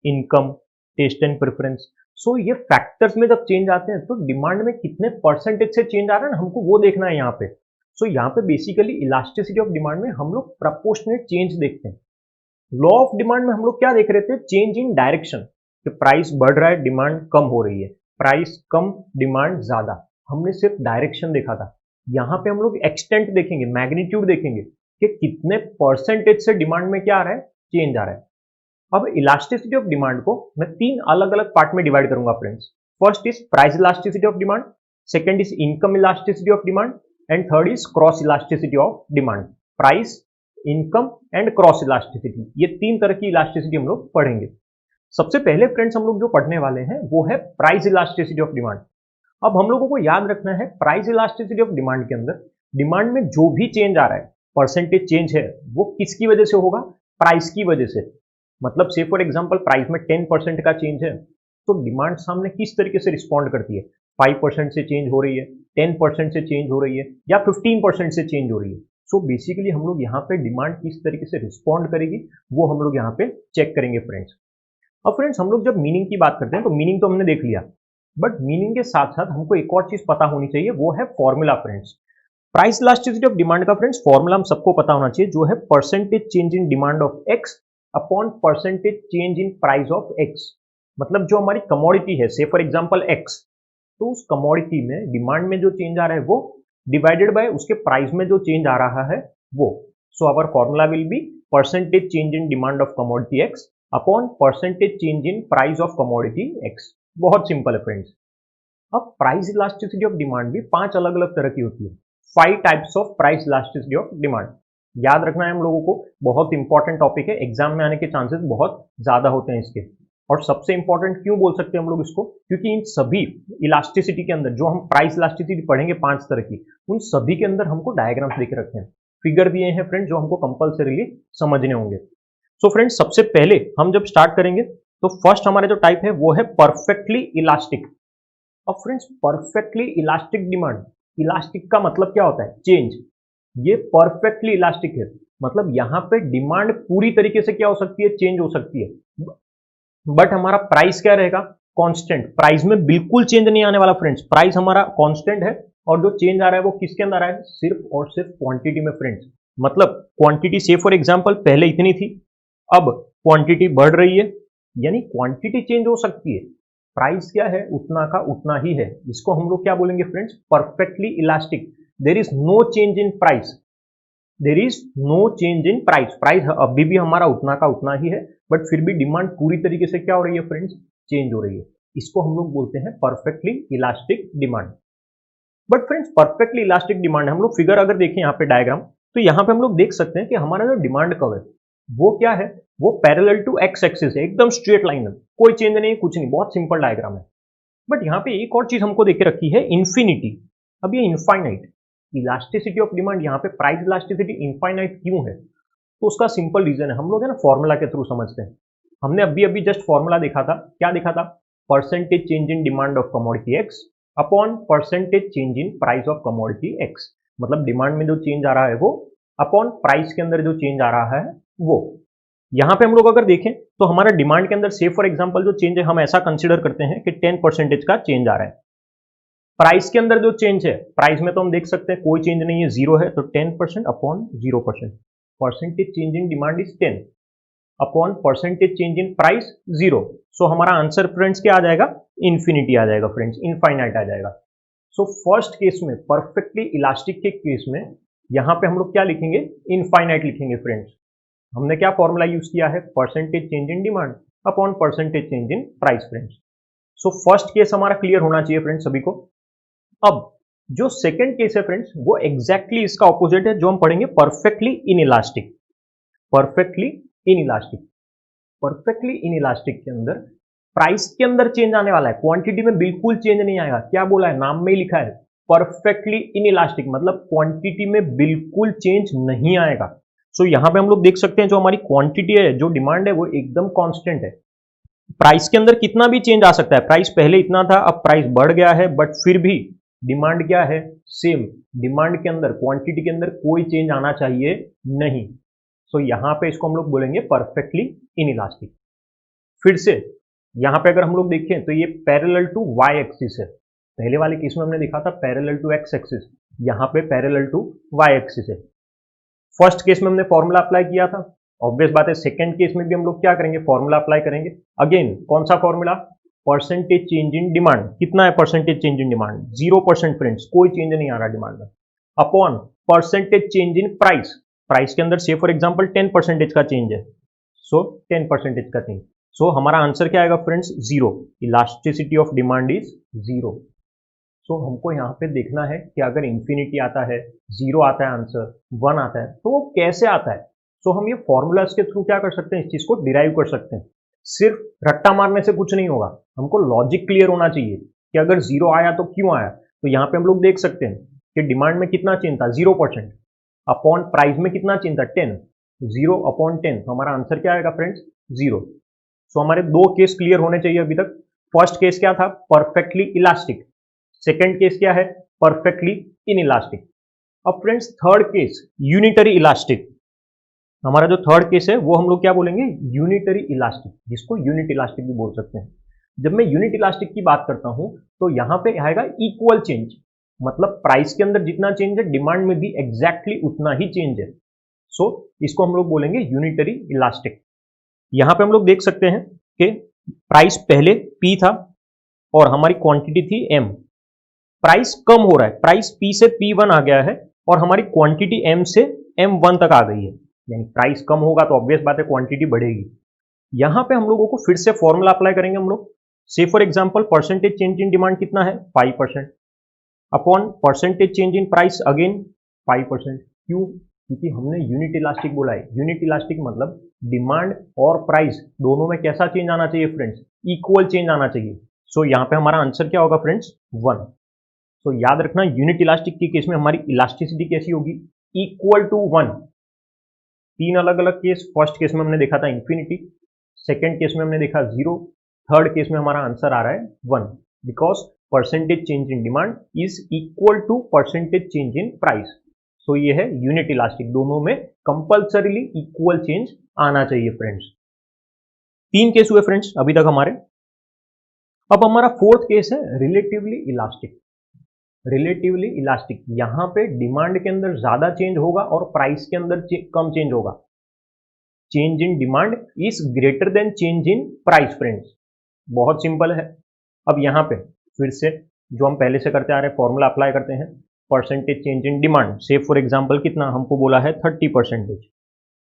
Speaker 1: income, taste and preference. So ये फैक्टर्स में जब चेंज आते हैं तो डिमांड में कितने परसेंटेज से चेंज आ रहा है ना, हमको वो देखना है यहाँ पे। सो यहाँ पे बेसिकली इलास्टिसिटी ऑफ डिमांड में हम लोग प्रपोर्शनेट चेंज देखते हैं। लॉ ऑफ डिमांड में हम लोग क्या देख रहे थे? चेंज इन डायरेक्शन, कि प्राइस बढ़ रहा है, डिमांड कम हो रही है, प्राइस कम, डिमांड ज्यादा। हमने सिर्फ डायरेक्शन देखा था। यहाँ पे हम लोग एक्सटेंट देखेंगे, मैग्नीट्यूड देखेंगे कि कितने परसेंटेज से डिमांड में क्या आ रहा है? चेंज आ रहा है। अब इलास्टिसिटी ऑफ डिमांड को मैं तीन अलग अलग पार्ट में डिवाइड करूंगा friends. First is price elasticity of demand, second is income elasticity of demand and third is cross elasticity of demand. Price, income and cross elasticity, ये तीन तरह की इलास्टिसिटी हम लोग पढ़ेंगे। सबसे पहले फ्रेंड्स हम लोग जो पढ़ने वाले हैं वो है प्राइस इलास्टिसिटी ऑफ डिमांड। अब हम लोगों को याद रखना है प्राइस इलास्टिसिटी ऑफ डिमांड के अंदर डिमांड में जो भी चेंज आ रहा है, परसेंटेज चेंज है, वो किसकी वजह से होगा? प्राइस की वजह से। मतलब से फॉर एग्जांपल प्राइस में 10% का चेंज है तो डिमांड सामने किस तरीके से रिस्पॉन्ड करती है? 5% से चेंज हो रही है, 10% से चेंज हो रही है या 15% से चेंज हो रही है। सो बेसिकली हम लोग यहाँ पे डिमांड किस तरीके से रिस्पॉन्ड करेगी वो हम लोग यहाँ पे चेक करेंगे फ्रेंड्स। अब फ्रेंड्स हम लोग जब मीनिंग की बात करते हैं तो मीनिंग तो हमने देख लिया, बट मीनिंग के साथ साथ हमको एक और चीज पता होनी चाहिए, वो है formula friends. Price elasticity of demand का फ्रेंड्स फॉर्मूला हम सबको पता होना चाहिए, जो है percentage change in demand of x upon percentage change in price of x. मतलब जो हमारी कमोडिटी है, से फॉर एग्जांपल एक्स, तो उस कमोडिटी में डिमांड में जो चेंज आ रहा है वो डिवाइडेड बाय उसके प्राइस में जो चेंज आ रहा है वो। So our formula will be percentage change in demand of commodity X upon percentage change in price of commodity X. बहुत सिंपल है फ्रेंड्स। अब प्राइस इलास्टिसिटी ऑफ डिमांड भी 5 अलग अलग तरह की होती है। 5 types of price elasticity of demand. याद रखना है हम लोगों को, बहुत इंपॉर्टेंट टॉपिक है, एग्जाम में आने के चांसेस बहुत ज्यादा होते हैं इसके। और सबसे इंपॉर्टेंट क्यों बोल सकते हैं हम लोग इसको, क्योंकि इन सभी इलास्टिसिटी के अंदर जो हम प्राइस इलास्टिसिटी पढ़ेंगे 5 तरह की, उन सभी के अंदर हमको डायग्राम्स देके रखे हैं, फिगर दिए हैं फ्रेंड्स, जो हमको कंपल्सरीली समझने होंगे। सो फ्रेंड्स, सबसे पहले हम जब स्टार्ट करेंगे तो फर्स्ट हमारा जो टाइप है वो है परफेक्टली इलास्टिक। अब friends, perfectly elastic demand, elastic का मतलब क्या होता है, चेंज। ये परफेक्टली इलास्टिक है, मतलब यहां पे डिमांड पूरी तरीके से क्या हो सकती है, चेंज हो सकती है, बट हमारा प्राइस क्या रहेगा, कांस्टेंट। प्राइस में बिल्कुल चेंज नहीं आने वाला फ्रेंड्स, प्राइस हमारा कांस्टेंट है और जो चेंज आ रहा है वो किसके अंदर आ रहा है, सिर्फ और सिर्फ क्वांटिटी में फ्रेंड्स। मतलब क्वांटिटी से फॉर एग्जांपल पहले इतनी थी, अब क्वांटिटी बढ़ रही है, यानी क्वांटिटी चेंज हो सकती है, प्राइस क्या है उतना का उतना ही है। इसको हम लोग क्या बोलेंगे friends, perfectly elastic. There is no change in price, there is no change in price. Price अभी भी हमारा उतना का उतना ही है, बट फिर भी डिमांड पूरी तरीके से क्या हो रही है फ्रेंड्स, चेंज हो रही है। इसको हम लोग बोलते हैं perfectly elastic demand. But friends, perfectly elastic demand, हम लोग फिगर अगर देखें यहाँ पे डायग्राम, तो यहाँ पे हम लोग देख सकते हैं कि हमारा जो डिमांड कर्व है वो क्या है, वो पैरेलल टू एक्स एक्सिस है, एकदम स्ट्रेट लाइन है, कोई चेंज नहीं, कुछ नहीं, बहुत सिंपल डायग्राम है। बट यहाँ पे एक और चीज हमको देके रखी है, इंफिनिटी। अब ये इनफाइनाइट इलास्टिसिटी ऑफ डिमांड, यहाँ पे प्राइस इलास्टिसिटी इनफाइनाइट क्यों है, तो उसका सिंपल रीजन है, हम लोग है ना फॉर्मूला के थ्रू समझते हैं। हमने अभी अभी जस्ट फॉर्मूला देखा था, क्या देखा था, percentage change in demand of commodity X upon percentage change in price of commodity x. मतलब डिमांड में जो चेंज आ रहा है वो अपॉन प्राइस के अंदर जो चेंज आ रहा है वो। यहां पे हम लोग अगर देखें तो हमारा डिमांड के अंदर से फॉर एग्जांपल जो चेंज है, हम ऐसा कंसीडर करते हैं कि 10% का चेंज आ रहा है। प्राइस के अंदर जो चेंज है, प्राइस में तो हम देख सकते हैं कोई चेंज नहीं है, 0 है, तो 10% upon 0%। Percentage change in demand is 10 upon percentage change in price 0। सो हमारा आंसर फ्रेंड्स क्या आ जाएगा, इन्फिनिटी आ जाएगा फ्रेंड्स, इनफाइनाइट आ जाएगा। सो फर्स्ट केस में, परफेक्टली इलास्टिक के केस में, यहां पे हम लोग क्या लिखेंगे, इनफाइनाइट लिखेंगे फ्रेंड्स। हमने क्या फॉर्मूला यूज किया है, percentage change in demand upon percentage change in price friends. So first case हमारा क्लियर होना चाहिए फ्रेंड्स सभी को। अब जो सेकंड केस है फ्रेंड्स, वो एग्जैक्टली इसका ऑपोजिट है, जो हम पढ़ेंगे perfectly inelastic. Perfectly inelastic, perfectly inelastic के अंदर प्राइस के अंदर चेंज आने वाला है, क्वांटिटी में बिल्कुल चेंज नहीं आएगा। क्या बोला है, नाम में ही लिखा है परफेक्टली इनइलास्टिक, मतलब क्वांटिटी में बिल्कुल चेंज नहीं आएगा। सो यहां पे हम लोग देख सकते हैं जो हमारी क्वांटिटी है, जो डिमांड है, वो एकदम कांस्टेंट है। प्राइस के अंदर कितना भी चेंज आ सकता है, प्राइस पहले इतना था, अब प्राइस बढ़ गया है, बट फिर भी डिमांड क्या है, सेम। डिमांड के अंदर, क्वांटिटी के अंदर कोई चेंज आना चाहिए नहीं। सो यहां पे इसको हम लोग बोलेंगे परफेक्टली इनइलास्टिक। फिर से यहां पे अगर हम लोग देखें तो ये पैरेलल टू वाई एक्सिस है। पहले वाले केस में हमने देखा था पैरेलल टू एक्स एक्सिस, यहां पे पैरेलल टू वाई एक्सिस है। फर्स्ट केस में हमने फॉर्मूला अप्लाई किया था, ऑब्वियस बात है सेकंड केस में भी हम लोग क्या करेंगे, फॉर्मूला अप्लाई करेंगे। अगेन कौन सा formula, percentage change in demand. कितना है percentage change in demand, 0% friends, कोई चेंज नहीं आ रहा डिमांड में, upon percentage change in price. Price के अंदर से फॉर एग्जांपल 10% का चेंज है, सो 10% का चेंज। सो हमारा आंसर क्या आएगा friends, 0। Elasticity of demand is 0। सो हमको यहाँ पे देखना है कि अगर इंफिनिटी आता है, 0 आता है आंसर, 1 आता है, तो वो कैसे आता है। सो हम ये फॉर्मूलाज के थ्रू क्या कर सकते हैं, इस चीज को डिराइव कर सकते हैं। सिर्फ रट्टा मारने से कुछ नहीं होगा, हमको लॉजिक क्लियर होना चाहिए कि अगर 0 आया तो क्यों आया। तो यहाँ पे हम लोग देख सकते हैं कि डिमांड में कितना चेंज था, 0%, अपॉन प्राइस में कितना चेंज था, 10। 0 अपॉन 10, तो हमारा आंसर क्या आएगा फ्रेंड्स, 0। सो हमारे 2 केस क्लियर होने चाहिए अभी तक। फर्स्ट केस क्या था, परफेक्टली इलास्टिक। सेकेंड केस क्या है, परफेक्टली इनइलास्टिक। अब friends third case, unitary elastic. हमारा जो थर्ड केस है वो हम लोग क्या बोलेंगे, यूनिटरी इलास्टिक, जिसको यूनिट इलास्टिक भी बोल सकते हैं। जब मैं यूनिट इलास्टिक की बात करता हूं तो यहां पे आएगा इक्वल चेंज, मतलब प्राइस के अंदर जितना चेंज है, डिमांड में भी एग्जैक्टली उतना ही चेंज है। सो इसको हम लोग बोलेंगे यूनिटरी इलास्टिक। यहां पे हम लोग देख सकते हैं कि प्राइस पहले P था और हमारी क्वांटिटी थी M। प्राइस कम हो रहा है, प्राइस P से P1 आ गया है और हमारी क्वांटिटी M से M1 तक आ गई है। यानी प्राइस कम होगा तो ऑब्वियस बात है क्वांटिटी बढ़ेगी। यहाँ पे हम लोगों को फिर से फॉर्मूला अप्लाई करेंगे हम लोग। से for example percentage change in demand कितना है 5% upon percentage change in price again 5%। क्यों? क्योंकि हमने यूनिट इलास्टिक बोला है। यूनिट इलास्टिक मतलब डिमांड और प्राइस दोनों में कैसा चेंज आना चाहिए फ्रेंड्स, इक्वल चेंज आना चाहिए। सो यहाँ पे हमारा आंसर क्या होगा फ्रेंड्स 1। तो याद रखना यूनिट इलास्टिक के केस में हमारी इलास्टिसिटी कैसी होगी, इक्वल टू 1। तीन अलग अलग केस, फर्स्ट केस में हमने देखा था इंफिनिटी, सेकेंड केस में हमने देखा 0, थर्ड केस में हमारा आंसर आ रहा है 1 because percentage change in demand is equal to percentage change in price. So ये है यूनिट इलास्टिक, दोनों में कंपल्सरीली इक्वल चेंज आना चाहिए फ्रेंड्स। 3 केस हुए फ्रेंड्स अभी तक हमारे। अब हमारा फोर्थ केस है रिलेटिवली इलास्टिक। रिलेटिवली इलास्टिक, यहां पे डिमांड के अंदर ज्यादा चेंज होगा और प्राइस के अंदर कम चेंज होगा। Change in demand is greater than change in price friends. बहुत सिंपल है। अब यहां पे फिर से जो हम पहले से करते आ रहे हैं फॉर्मूला अप्लाई करते हैं। परसेंटेज चेंज इन डिमांड से फॉर एग्जांपल कितना हमको बोला है 30%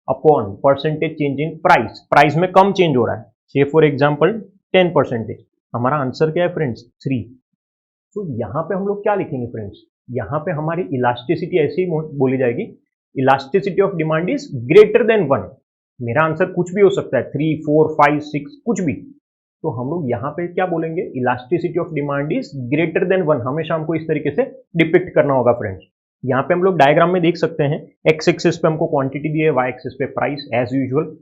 Speaker 1: upon percentage change in price, price में कम चेंज हो रहा है से फॉर एग्जांपल 10%। हमारा आंसर क्या है फ्रेंड्स 3। तो यहाँ पे हम लोग क्या लिखेंगे फ्रेंड्स, यहाँ पे हमारी इलास्टिसिटी ऐसे ही बोली जाएगी, elasticity of demand is greater than 1। मेरा आंसर कुछ भी हो सकता है 3, 4, 5, 6 कुछ भी। तो हम लोग यहाँ पे क्या बोलेंगे, elasticity of demand is greater than 1। हमेशा हमको इस तरीके से डिपिक्ट करना होगा फ्रेंड्स। यहाँ पे हम लोग डायग्राम में देख सकते हैं, एक्स एक्सिस पे हमको क्वांटिटी दी है, वाई एक्सिस पे प्राइस एज यूजुअल।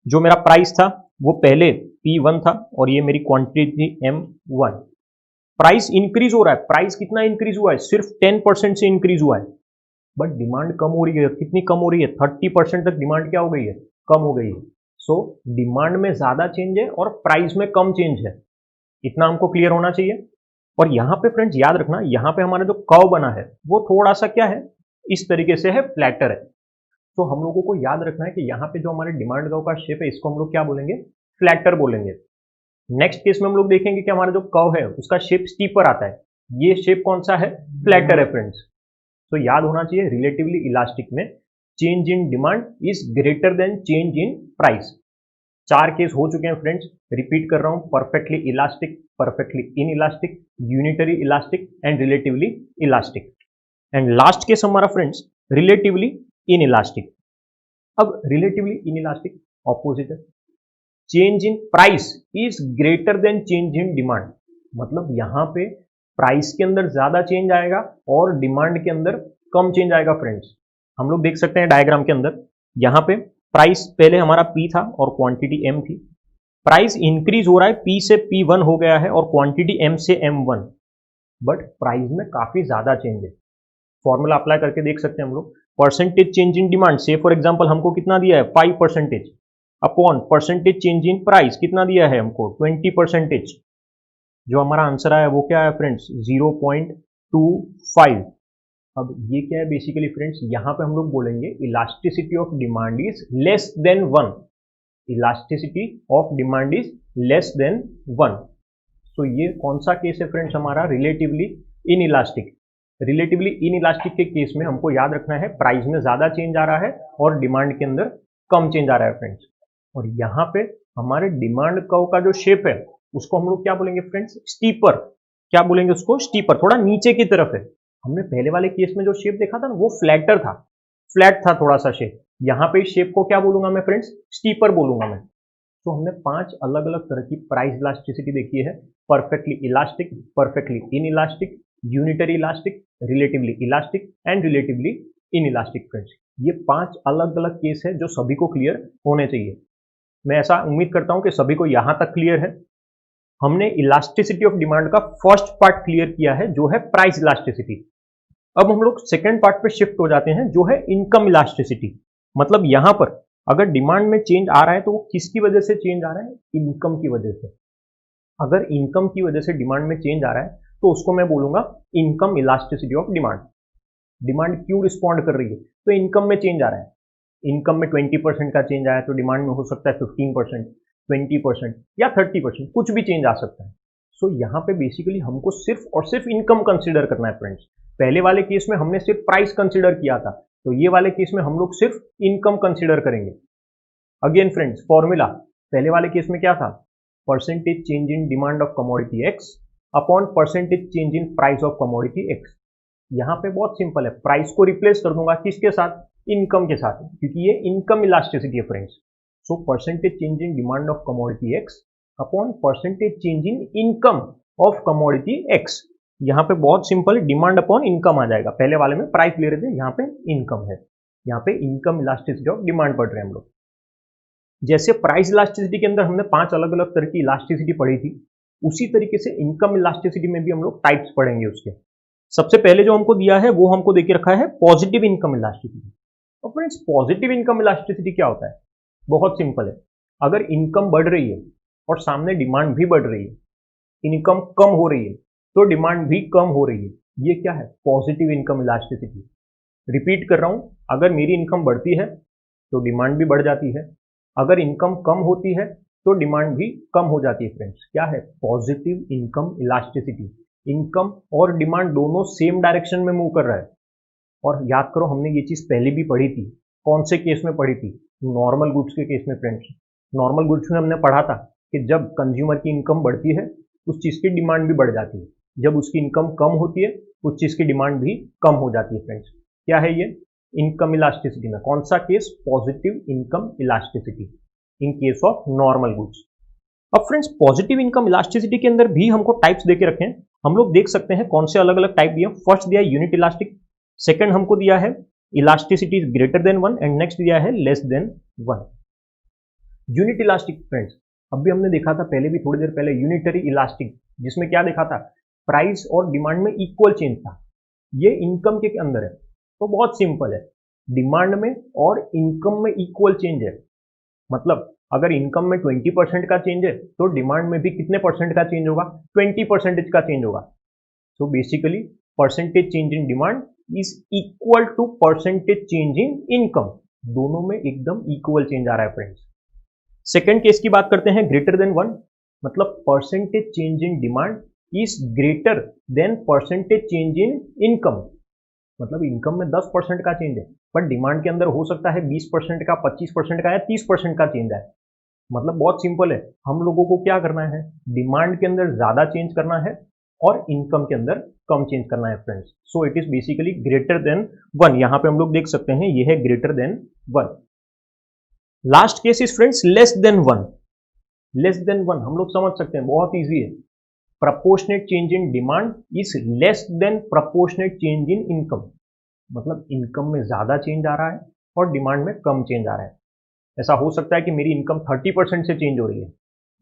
Speaker 1: जो मेरा प्राइस था वो पहले P1 था और ये मेरी क्वांटिटी थी M1। प्राइस इंक्रीज हो रहा है, प्राइस कितना इंक्रीज हुआ है, सिर्फ 10% से इंक्रीज हुआ है, बट डिमांड कम हो रही है। कितनी कम हो रही है, 30% तक डिमांड क्या हो गई है, कम हो गई है। सो डिमांड में ज्यादा चेंज है और प्राइस में कम चेंज है, इतना हमको क्लियर होना चाहिए। और यहाँ पे फ्रेंड्स याद रखना, यहाँ पे हमारा जो कर्व बना है वो थोड़ा सा क्या है, इस तरीके से है, फ्लैटर है। तो हम लोगों को याद रखना है कि यहाँ पे जो हमारे डिमांड कर्व का शेप है इसको हम लोग क्या बोलेंगे, फ्लैटर बोलेंगे। नेक्स्ट केस में हम लोग देखेंगे कि हमारा जो कर्व है उसका शेप स्टीपर आता है, ये शेप कौन सा है, फ्लैटर है फ्रेंड्स। तो याद होना चाहिए रिलेटिवली इलास्टिक में change in demand is greater than change in price. 4 case हो चुके हैं फ्रेंड्स, रिपीट कर रहा हूं, perfectly elastic, perfectly in elastic, unitary elastic and relatively elastic. And last case हमारा फ्रेंड्स रिलेटिवली इन इलास्टिक। अब रिलेटिवली इन इलास्टिक ऑपोजिट है, change in price is greater than change in demand. मतलब यहां पे प्राइस के अंदर ज्यादा चेंज आएगा और डिमांड के अंदर कम चेंज आएगा फ्रेंड्स। हम लोग देख सकते हैं डायग्राम के अंदर, यहां पे प्राइस पहले हमारा P था और क्वांटिटी M थी। प्राइस इंक्रीज हो रहा है, P से P1 हो गया है और क्वांटिटी M से M1, बट प्राइस में काफी ज्यादा चेंज है। फॉर्मूला अप्लाई करके देख सकते हैं हम लोग, परसेंटेज चेंज इन डिमांड से फॉर एग्जांपल हमको कितना दिया है 5% upon percentage change in price कितना दिया है हमको 20%। जो हमारा आंसर आया वो क्या है फ्रेंड्स 0.25। अब ये क्या है बेसिकली फ्रेंड्स, यहां पे हम लोग बोलेंगे elasticity of demand is less than 1। Elasticity of demand is less than 1। तो ये कौन सा केस है फ्रेंड्स हमारा, relatively in elastic. Relatively in elastic के केस में हमको याद रखना है प्राइस में ज्यादा चेंज आ रहा है और डिमांड के अंदर कम चेंज आ रहा है फ्रेंड्स। और यहाँ पे हमारे डिमांड कर्व का जो शेप है उसको हम लोग क्या बोलेंगे फ्रेंड्स, स्टीपर। क्या बोलेंगे उसको, स्टीपर, थोड़ा नीचे की तरफ है। हमने पहले वाले केस में जो शेप देखा था ना वो फ्लैटर था, फ्लैट था थोड़ा सा शेप। यहाँ पे शेप को क्या बोलूंगा मैं फ्रेंड्स, स्टीपर बोलूंगा मैं। तो हमने 5 अलग अलग तरह की प्राइस इलास्टिसिटी देखी है, perfectly elastic, perfectly in elastic, unitary elastic, relatively elastic and relatively in elastic friends. ये 5 अलग अलग केस है जो सभी को क्लियर होने चाहिए। मैं ऐसा उम्मीद करता हूं कि सभी को यहां तक क्लियर है। हमने इलास्टिसिटी ऑफ डिमांड का फर्स्ट पार्ट क्लियर किया है जो है प्राइस इलास्टिसिटी। अब हम लोग सेकेंड पार्ट पे शिफ्ट हो जाते हैं जो है इनकम इलास्टिसिटी। मतलब यहां पर अगर डिमांड में चेंज आ रहा है तो वो किसकी वजह से चेंज आ रहा है, इनकम की वजह से। अगर इनकम की वजह से डिमांड में चेंज आ रहा है तो उसको मैं बोलूंगा income elasticity of demand. Demand क्यों रिस्पॉन्ड कर रही है, तो इनकम में चेंज आ रहा है। इनकम में 20% का चेंज आया तो डिमांड में हो सकता है 15%, 20% या 30%, कुछ भी चेंज आ सकता है। सो यहाँ पे बेसिकली हमको सिर्फ और सिर्फ इनकम कंसीडर करना है फ्रेंड्स। पहले वाले केस में हमने सिर्फ प्राइस कंसीडर किया था, तो ये वाले केस में हम लोग सिर्फ इनकम कंसिडर करेंगे। अगेन फ्रेंड्स, फॉर्मूला पहले वाले केस में क्या था, percentage change in demand of commodity X upon percentage change in price of commodity x. यहाँ पे बहुत सिंपल है, प्राइस को रिप्लेस कर दूंगा किसके साथ, इनकम के साथ, क्योंकि ये इनकम इलास्टिसिटी है friends. So percentage change in demand of commodity X upon percentage change in income of commodity x. यहाँ पे बहुत सिंपल डिमांड अपॉन इनकम आ जाएगा। पहले वाले में प्राइस ले रहे थे, यहाँ पे इनकम है, यहाँ पे इनकम इलास्टिसिटी ऑफ डिमांड पढ़ रहे हैं हम लोग। जैसे प्राइस इलास्टिसिटी के अंदर हमने 5 अलग अलग तरह की इलास्टिसिटी पढ़ी थी, उसी तरीके से इनकम इलास्टिसिटी में भी हम लोग टाइप्स पढ़ेंगे उसके। सबसे पहले जो हमको दिया है वो हमको देके रखा है पॉजिटिव इनकम इलास्टिसिटी। और फ्रेंड्स, पॉजिटिव इनकम इलास्टिसिटी क्या होता है, बहुत सिंपल है। अगर इनकम बढ़ रही है और सामने डिमांड भी बढ़ रही है, इनकम कम हो रही है तो डिमांड भी कम हो रही है, ये क्या है, पॉजिटिव इनकम इलास्टिसिटी। रिपीट कर रहा हूं, अगर मेरी इनकम बढ़ती है तो डिमांड भी बढ़ जाती है, अगर इनकम कम होती है तो डिमांड भी कम हो जाती है। फ्रेंड्स, क्या है, पॉजिटिव इनकम इलास्टिसिटी। इनकम और डिमांड दोनों सेम डायरेक्शन में मूव कर रहा है। और याद करो, हमने ये चीज पहले भी पढ़ी थी। कौन से केस में पढ़ी थी, नॉर्मल गुड्स के केस में। फ्रेंड्स, नॉर्मल गुड्स में हमने पढ़ा था कि जब कंज्यूमर की इनकम बढ़ती है उस चीज की डिमांड भी बढ़ जाती है, जब उसकी इनकम कम होती है उस चीज की डिमांड भी कम हो जाती है। फ्रेंड्स, क्या है ये, इनकम इलास्टिसिटी में कौन सा case, positive income elasticity in case of normal goods. अब फ्रेंड्स, पॉजिटिव इनकम इलास्टिसिटी के अंदर भी हमको टाइप्स देके रखे हैं, हम लोग देख सकते हैं कौन से अलग अलग टाइप दिए। फर्स्ट दिया है यूनिट इलास्टिक, सेकंड हमको दिया है elasticity is greater than 1 and next दिया है less than 1। Unit elastic friends, अभी हमने देखा था पहले भी, थोड़ी देर पहले, यूनिटरी इलास्टिक, जिसमें क्या देखा था, प्राइस और डिमांड में इक्वल चेंज था। ये इनकम के अंदर है, तो बहुत सिंपल है, डिमांड में और इनकम में इक्वल चेंज है। मतलब अगर इनकम में 20% का चेंज है तो डिमांड में भी कितने परसेंट का चेंज होगा, 20% का चेंज होगा। So basically percentage change in demand is equal to percentage change in income, दोनों में एकदम इक्वल चेंज आ रहा है। फ्रेंड्स, सेकेंड केस की बात करते हैं, ग्रेटर देन 1, मतलब percentage change in demand is greater than percentage change in income. मतलब इनकम में 10% का चेंज है, पर डिमांड के अंदर हो सकता है 20% का, 25% का या 30% का चेंज है। मतलब बहुत सिंपल है, हम लोगों को क्या करना है, डिमांड के अंदर ज्यादा चेंज करना है और इनकम के अंदर कम चेंज करना है। Friends, so it is basically greater than 1। यहां पे हम लोग देख सकते हैं ये है greater than 1। Last case is friends less than 1। Less than 1 हम लोग समझ सकते हैं, बहुत इजी है। Proportionate change in demand is less than proportionate change in income. मतलब इनकम में ज्यादा चेंज आ रहा है और डिमांड में कम चेंज आ रहा है। ऐसा हो सकता है कि मेरी इनकम 30% से चेंज हो रही है,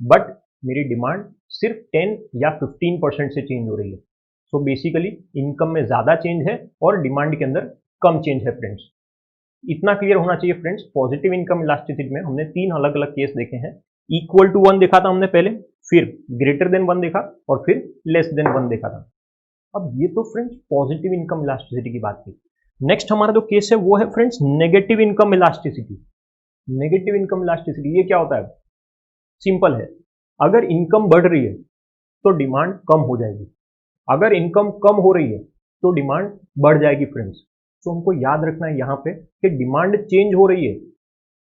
Speaker 1: बट मेरी डिमांड सिर्फ 10 या 15% से चेंज हो रही है। सो बेसिकली इनकम में ज्यादा चेंज है और डिमांड के अंदर कम चेंज है। फ्रेंड्स, इतना क्लियर होना चाहिए। फ्रेंड्स, पॉजिटिव इनकम इलास्टिसिटी में हमने 3 अलग अलग केस देखे हैं। इक्वल टू 1 देखा था हमने पहले, फिर ग्रेटर देन 1 देखा और फिर लेस देन 1 देखा था। अब ये तो फ्रेंड्स पॉजिटिव इनकम इलास्टिसिटी की बात थी। नेक्स्ट हमारा जो केस है वो है friends negative income elasticity. Negative income elasticity ये क्या होता है, सिंपल है, अगर इनकम बढ़ रही है तो डिमांड कम हो जाएगी, अगर इनकम कम हो रही है तो डिमांड बढ़ जाएगी। फ्रेंड्स, तो हमको याद रखना है यहाँ पे कि डिमांड चेंज हो रही है।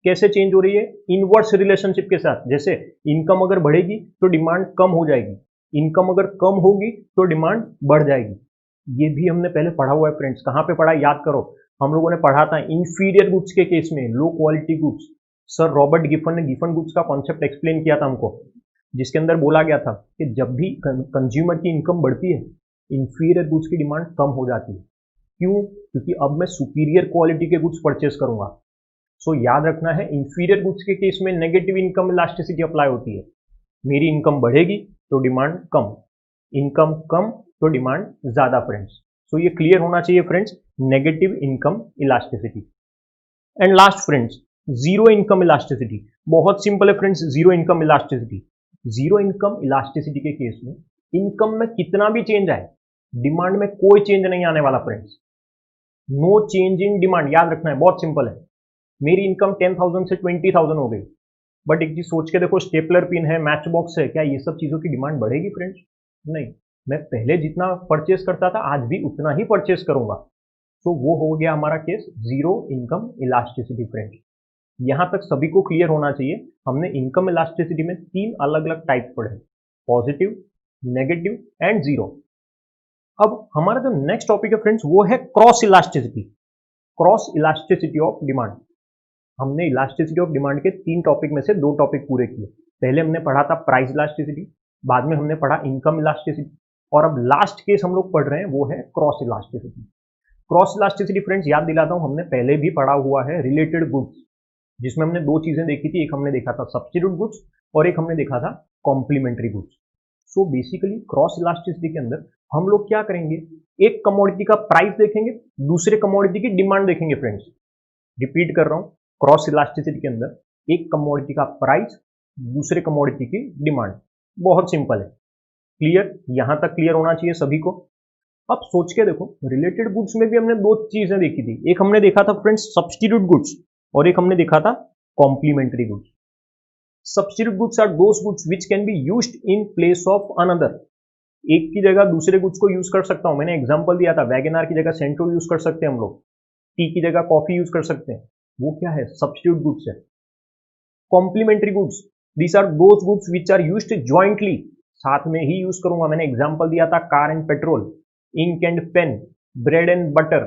Speaker 1: कैसे चेंज हो रही है, इनवर्स रिलेशनशिप के साथ। जैसे इनकम अगर बढ़ेगी तो डिमांड कम हो जाएगी, इनकम अगर कम होगी तो डिमांड बढ़ जाएगी। ये भी हमने पहले पढ़ा हुआ है। फ्रेंड्स, कहाँ पे पढ़ा, याद करो, हम लोगों ने पढ़ा था इंफीरियर गुड्स के केस में, low quality goods. Sir Robert Giffen ने गिफन गुड्स का कॉन्सेप्ट एक्सप्लेन किया था हमको, जिसके अंदर बोला गया था कि जब भी कंज्यूमर की इनकम बढ़ती है, इंफीरियर गुड्स की डिमांड कम हो जाती है। क्यों, क्योंकि अब मैं सुपीरियर क्वालिटी के गुड्स परचेस करूंगा। सो याद रखना है, इंफीरियर गुड्स के केस में नेगेटिव इनकम इलास्टिसिटी अप्लाई होती है। मेरी इनकम बढ़ेगी तो डिमांड कम, इनकम कम तो डिमांड ज्यादा। फ्रेंड्स, सो ये क्लियर होना चाहिए। Friends, negative income elasticity. And last friends, zero income elasticity. बहुत सिंपल है friends, zero income elasticity. Zero income elasticity के केस में इनकम में कितना भी चेंज आए, डिमांड में कोई चेंज नहीं आने वाला। Friends, no change in demand, याद रखना है, बहुत सिंपल है। मेरी इनकम 10,000 से 20,000 हो गई, बट एक चीज सोच के देखो, स्टेपलर पिन है, मैच बॉक्स है, क्या ये सब चीजों की डिमांड बढ़ेगी? फ्रेंड्स, नहीं। मैं पहले जितना परचेस करता था आज भी उतना ही परचेस करूंगा। तो वो हो गया हमारा case zero income elasticity friends. यहां तक सभी को क्लियर होना चाहिए। हमने इनकम इलास्टिसिटी में 3 अलग अलग टाइप्स पढ़े, पॉजिटिव, नेगेटिव एंड जीरो। अब हमारा जो नेक्स्ट टॉपिक है फ्रेंड्स वो है cross elasticity. Cross elasticity of demand. हमने इलास्टिसिटी ऑफ डिमांड के 3 टॉपिक में से 2 टॉपिक पूरे किए। पहले हमने पढ़ा था प्राइस इलास्टिसिटी, बाद में हमने पढ़ा इनकम इलास्टिसिटी, और अब लास्ट केस हम लोग पढ़ रहे हैं वो है cross elasticity. Cross elasticity friends याद दिलाता हूं, हमने पहले भी पढ़ा हुआ है रिलेटेड गुड्स, जिसमें हमने 2 चीजें देखी थी। एक हमने देखा था सब्स्टिट्यूट गुड्स और एक हमने देखा था complementary goods. So basically cross elasticity के अंदर हम लोग क्या करेंगे, एक कमोडिटी का प्राइस देखेंगे, दूसरे कमोडिटी की डिमांड देखेंगे फ्रेंड्स। रिपीट कर रहा हूं, क्रॉस इलास्टिसिटी के अंदर एक कमोडिटी का प्राइस, दूसरे कमोडिटी की डिमांड। बहुत सिंपल है, क्लियर? यहां तक क्लियर होना चाहिए सभी को। अब सोच के देखो, रिलेटेड गुड्स में भी हमने 2 चीजें देखी थी। एक हमने देखा था फ्रेंड्स सब्स्टिट्यूट गुड्स और एक हमने देखा था complementary goods. Substitute goods are those goods which can be used in place of another. एक की जगह दूसरे गुड्स को यूज कर सकता हूं। मैंने एग्जांपल दिया था, वैगनआर की जगह सेंट्रो यूज कर सकते हैं हम लोग, टी की जगह कॉफी यूज कर सकते हैं। वो क्या है? सब्स्टिट्यूट गुड्स है। Complementary goods, these are those goods which are used jointly, साथ में ही यूज करूंगा। मैंने एग्जांपल दिया था car and petrol, ink and pen, bread and butter,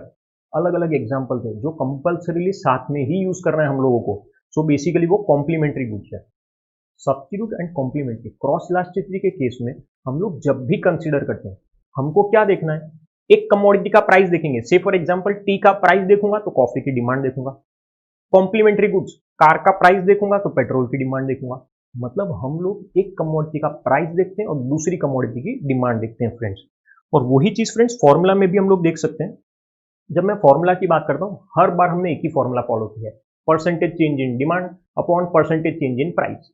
Speaker 1: अलग अलग एग्जांपल थे जो कंपल्सरीली साथ में ही यूज करना है हम लोगों को। सो बेसिकली वो कॉम्प्लीमेंट्री गुड्स है। Substitute and complementary cross elasticity के केस में हम लोग जब भी कंसीडर करते हैं, हमको क्या देखना है, एक कमोडिटी का प्राइस देखेंगे। से फॉर एग्जांपल टी का प्राइस देखूंगा तो कॉफी की डिमांड देखूंगा। कॉम्प्लीमेंट्री गुड्स, कार का प्राइस देखूंगा तो पेट्रोल की डिमांड देखूंगा। मतलब हम लोग एक कमोडिटी का प्राइस देखते हैं और दूसरी कमोडिटी की डिमांड देखते हैं फ्रेंड्स। और वही चीज फ्रेंड्स फॉर्मूला में भी हम लोग देख सकते हैं। जब मैं फॉर्मूला की बात करता हूं, हर बार हमने एक ही फॉर्मूला फॉलो किया है, percentage change in demand upon percentage change in price.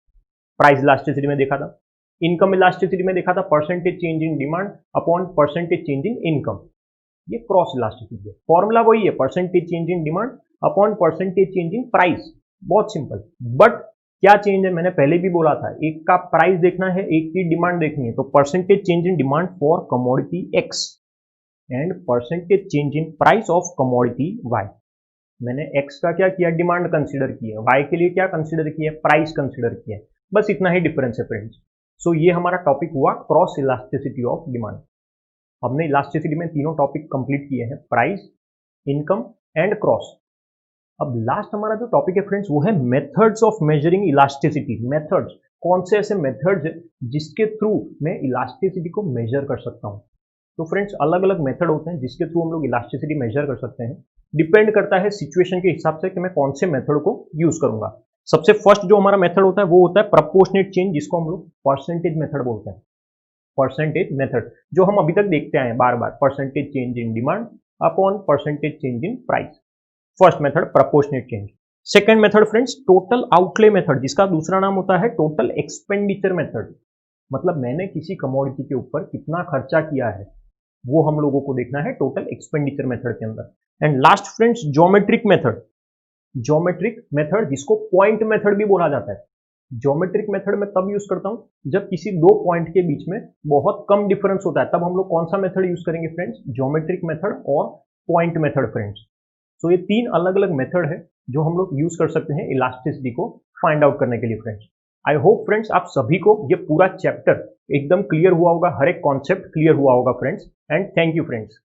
Speaker 1: Price elasticity में देखा था, इनकम इलास्टिसिटी में देखा था percentage change in demand upon percentage change in income. ये क्रॉस इलास्टिसिटी है। फॉर्मूला वही है, percentage change in demand upon percentage change in price. बहुत सिंपल। बट क्या चेंज है, मैंने पहले भी बोला था, एक का प्राइस देखना है, एक की डिमांड देखनी है। तो percentage change in demand for commodity X and percentage change in price of commodity Y. मैंने एक्स का क्या किया, डिमांड कंसीडर किया, वाई के लिए क्या कंसीडर किया, प्राइस कंसीडर किया। बस इतना ही डिफरेंस है फ्रेंड्स। सो ये हमारा टॉपिक हुआ क्रॉस इलास्टिसिटी ऑफ डिमांड। हमने इलास्टिसिटी में तीनों टॉपिक कंप्लीट किए हैं, प्राइस, इनकम एंड क्रॉस। अब लास्ट हमारा जो टॉपिक है फ्रेंड्स वो है methods of measuring elasticity. Methods, कौन से ऐसे मेथड्स है जिसके थ्रू मैं इलास्टिसिटी को मेजर कर सकता हूं। तो फ्रेंड्स अलग अलग मेथड होते हैं जिसके थ्रू हम लोग इलास्टिसिटी मेजर कर सकते हैं। डिपेंड करता है सिचुएशन के हिसाब से कि मैं कौन से मेथड को यूज करूंगा। सबसे फर्स्ट जो हमारा मेथड होता है वो होता है प्रपोर्शनेट चेंज, जिसको हम लोग परसेंटेज मेथड बोलते हैं। परसेंटेज मेथड जो हम अभी तक देखते आए बार बार, percentage change in demand upon percentage change in price. First method proportionate change. Second method friends total outlay method, जिसका दूसरा नाम होता है टोटल एक्सपेंडिचर मेथड। मतलब मैंने किसी कमोडिटी के ऊपर कितना खर्चा किया है वो हम लोगों को देखना है टोटल एक्सपेंडिचर मेथड के अंदर। And last friends geometric method. Geometric method जिसको पॉइंट मेथड भी बोला जाता है। ज्योमेट्रिक मेथड में तब यूज करता हूं जब किसी 2 पॉइंट के बीच में बहुत कम डिफरेंस होता है, तब हम लोग कौन सा मेथड यूज करेंगे फ्रेंड्स, ज्योमेट्रिक मेथड और पॉइंट मेथड फ्रेंड्स। तो ये 3 अलग अलग मेथड है जो हम लोग यूज कर सकते हैं इलास्टिसिटी को फाइंड आउट करने के लिए फ्रेंड्स। आई होप फ्रेंड्स आप सभी को ये पूरा चैप्टर एकदम क्लियर हुआ होगा, हर एक कॉन्सेप्ट क्लियर हुआ होगा friends. And thank you friends.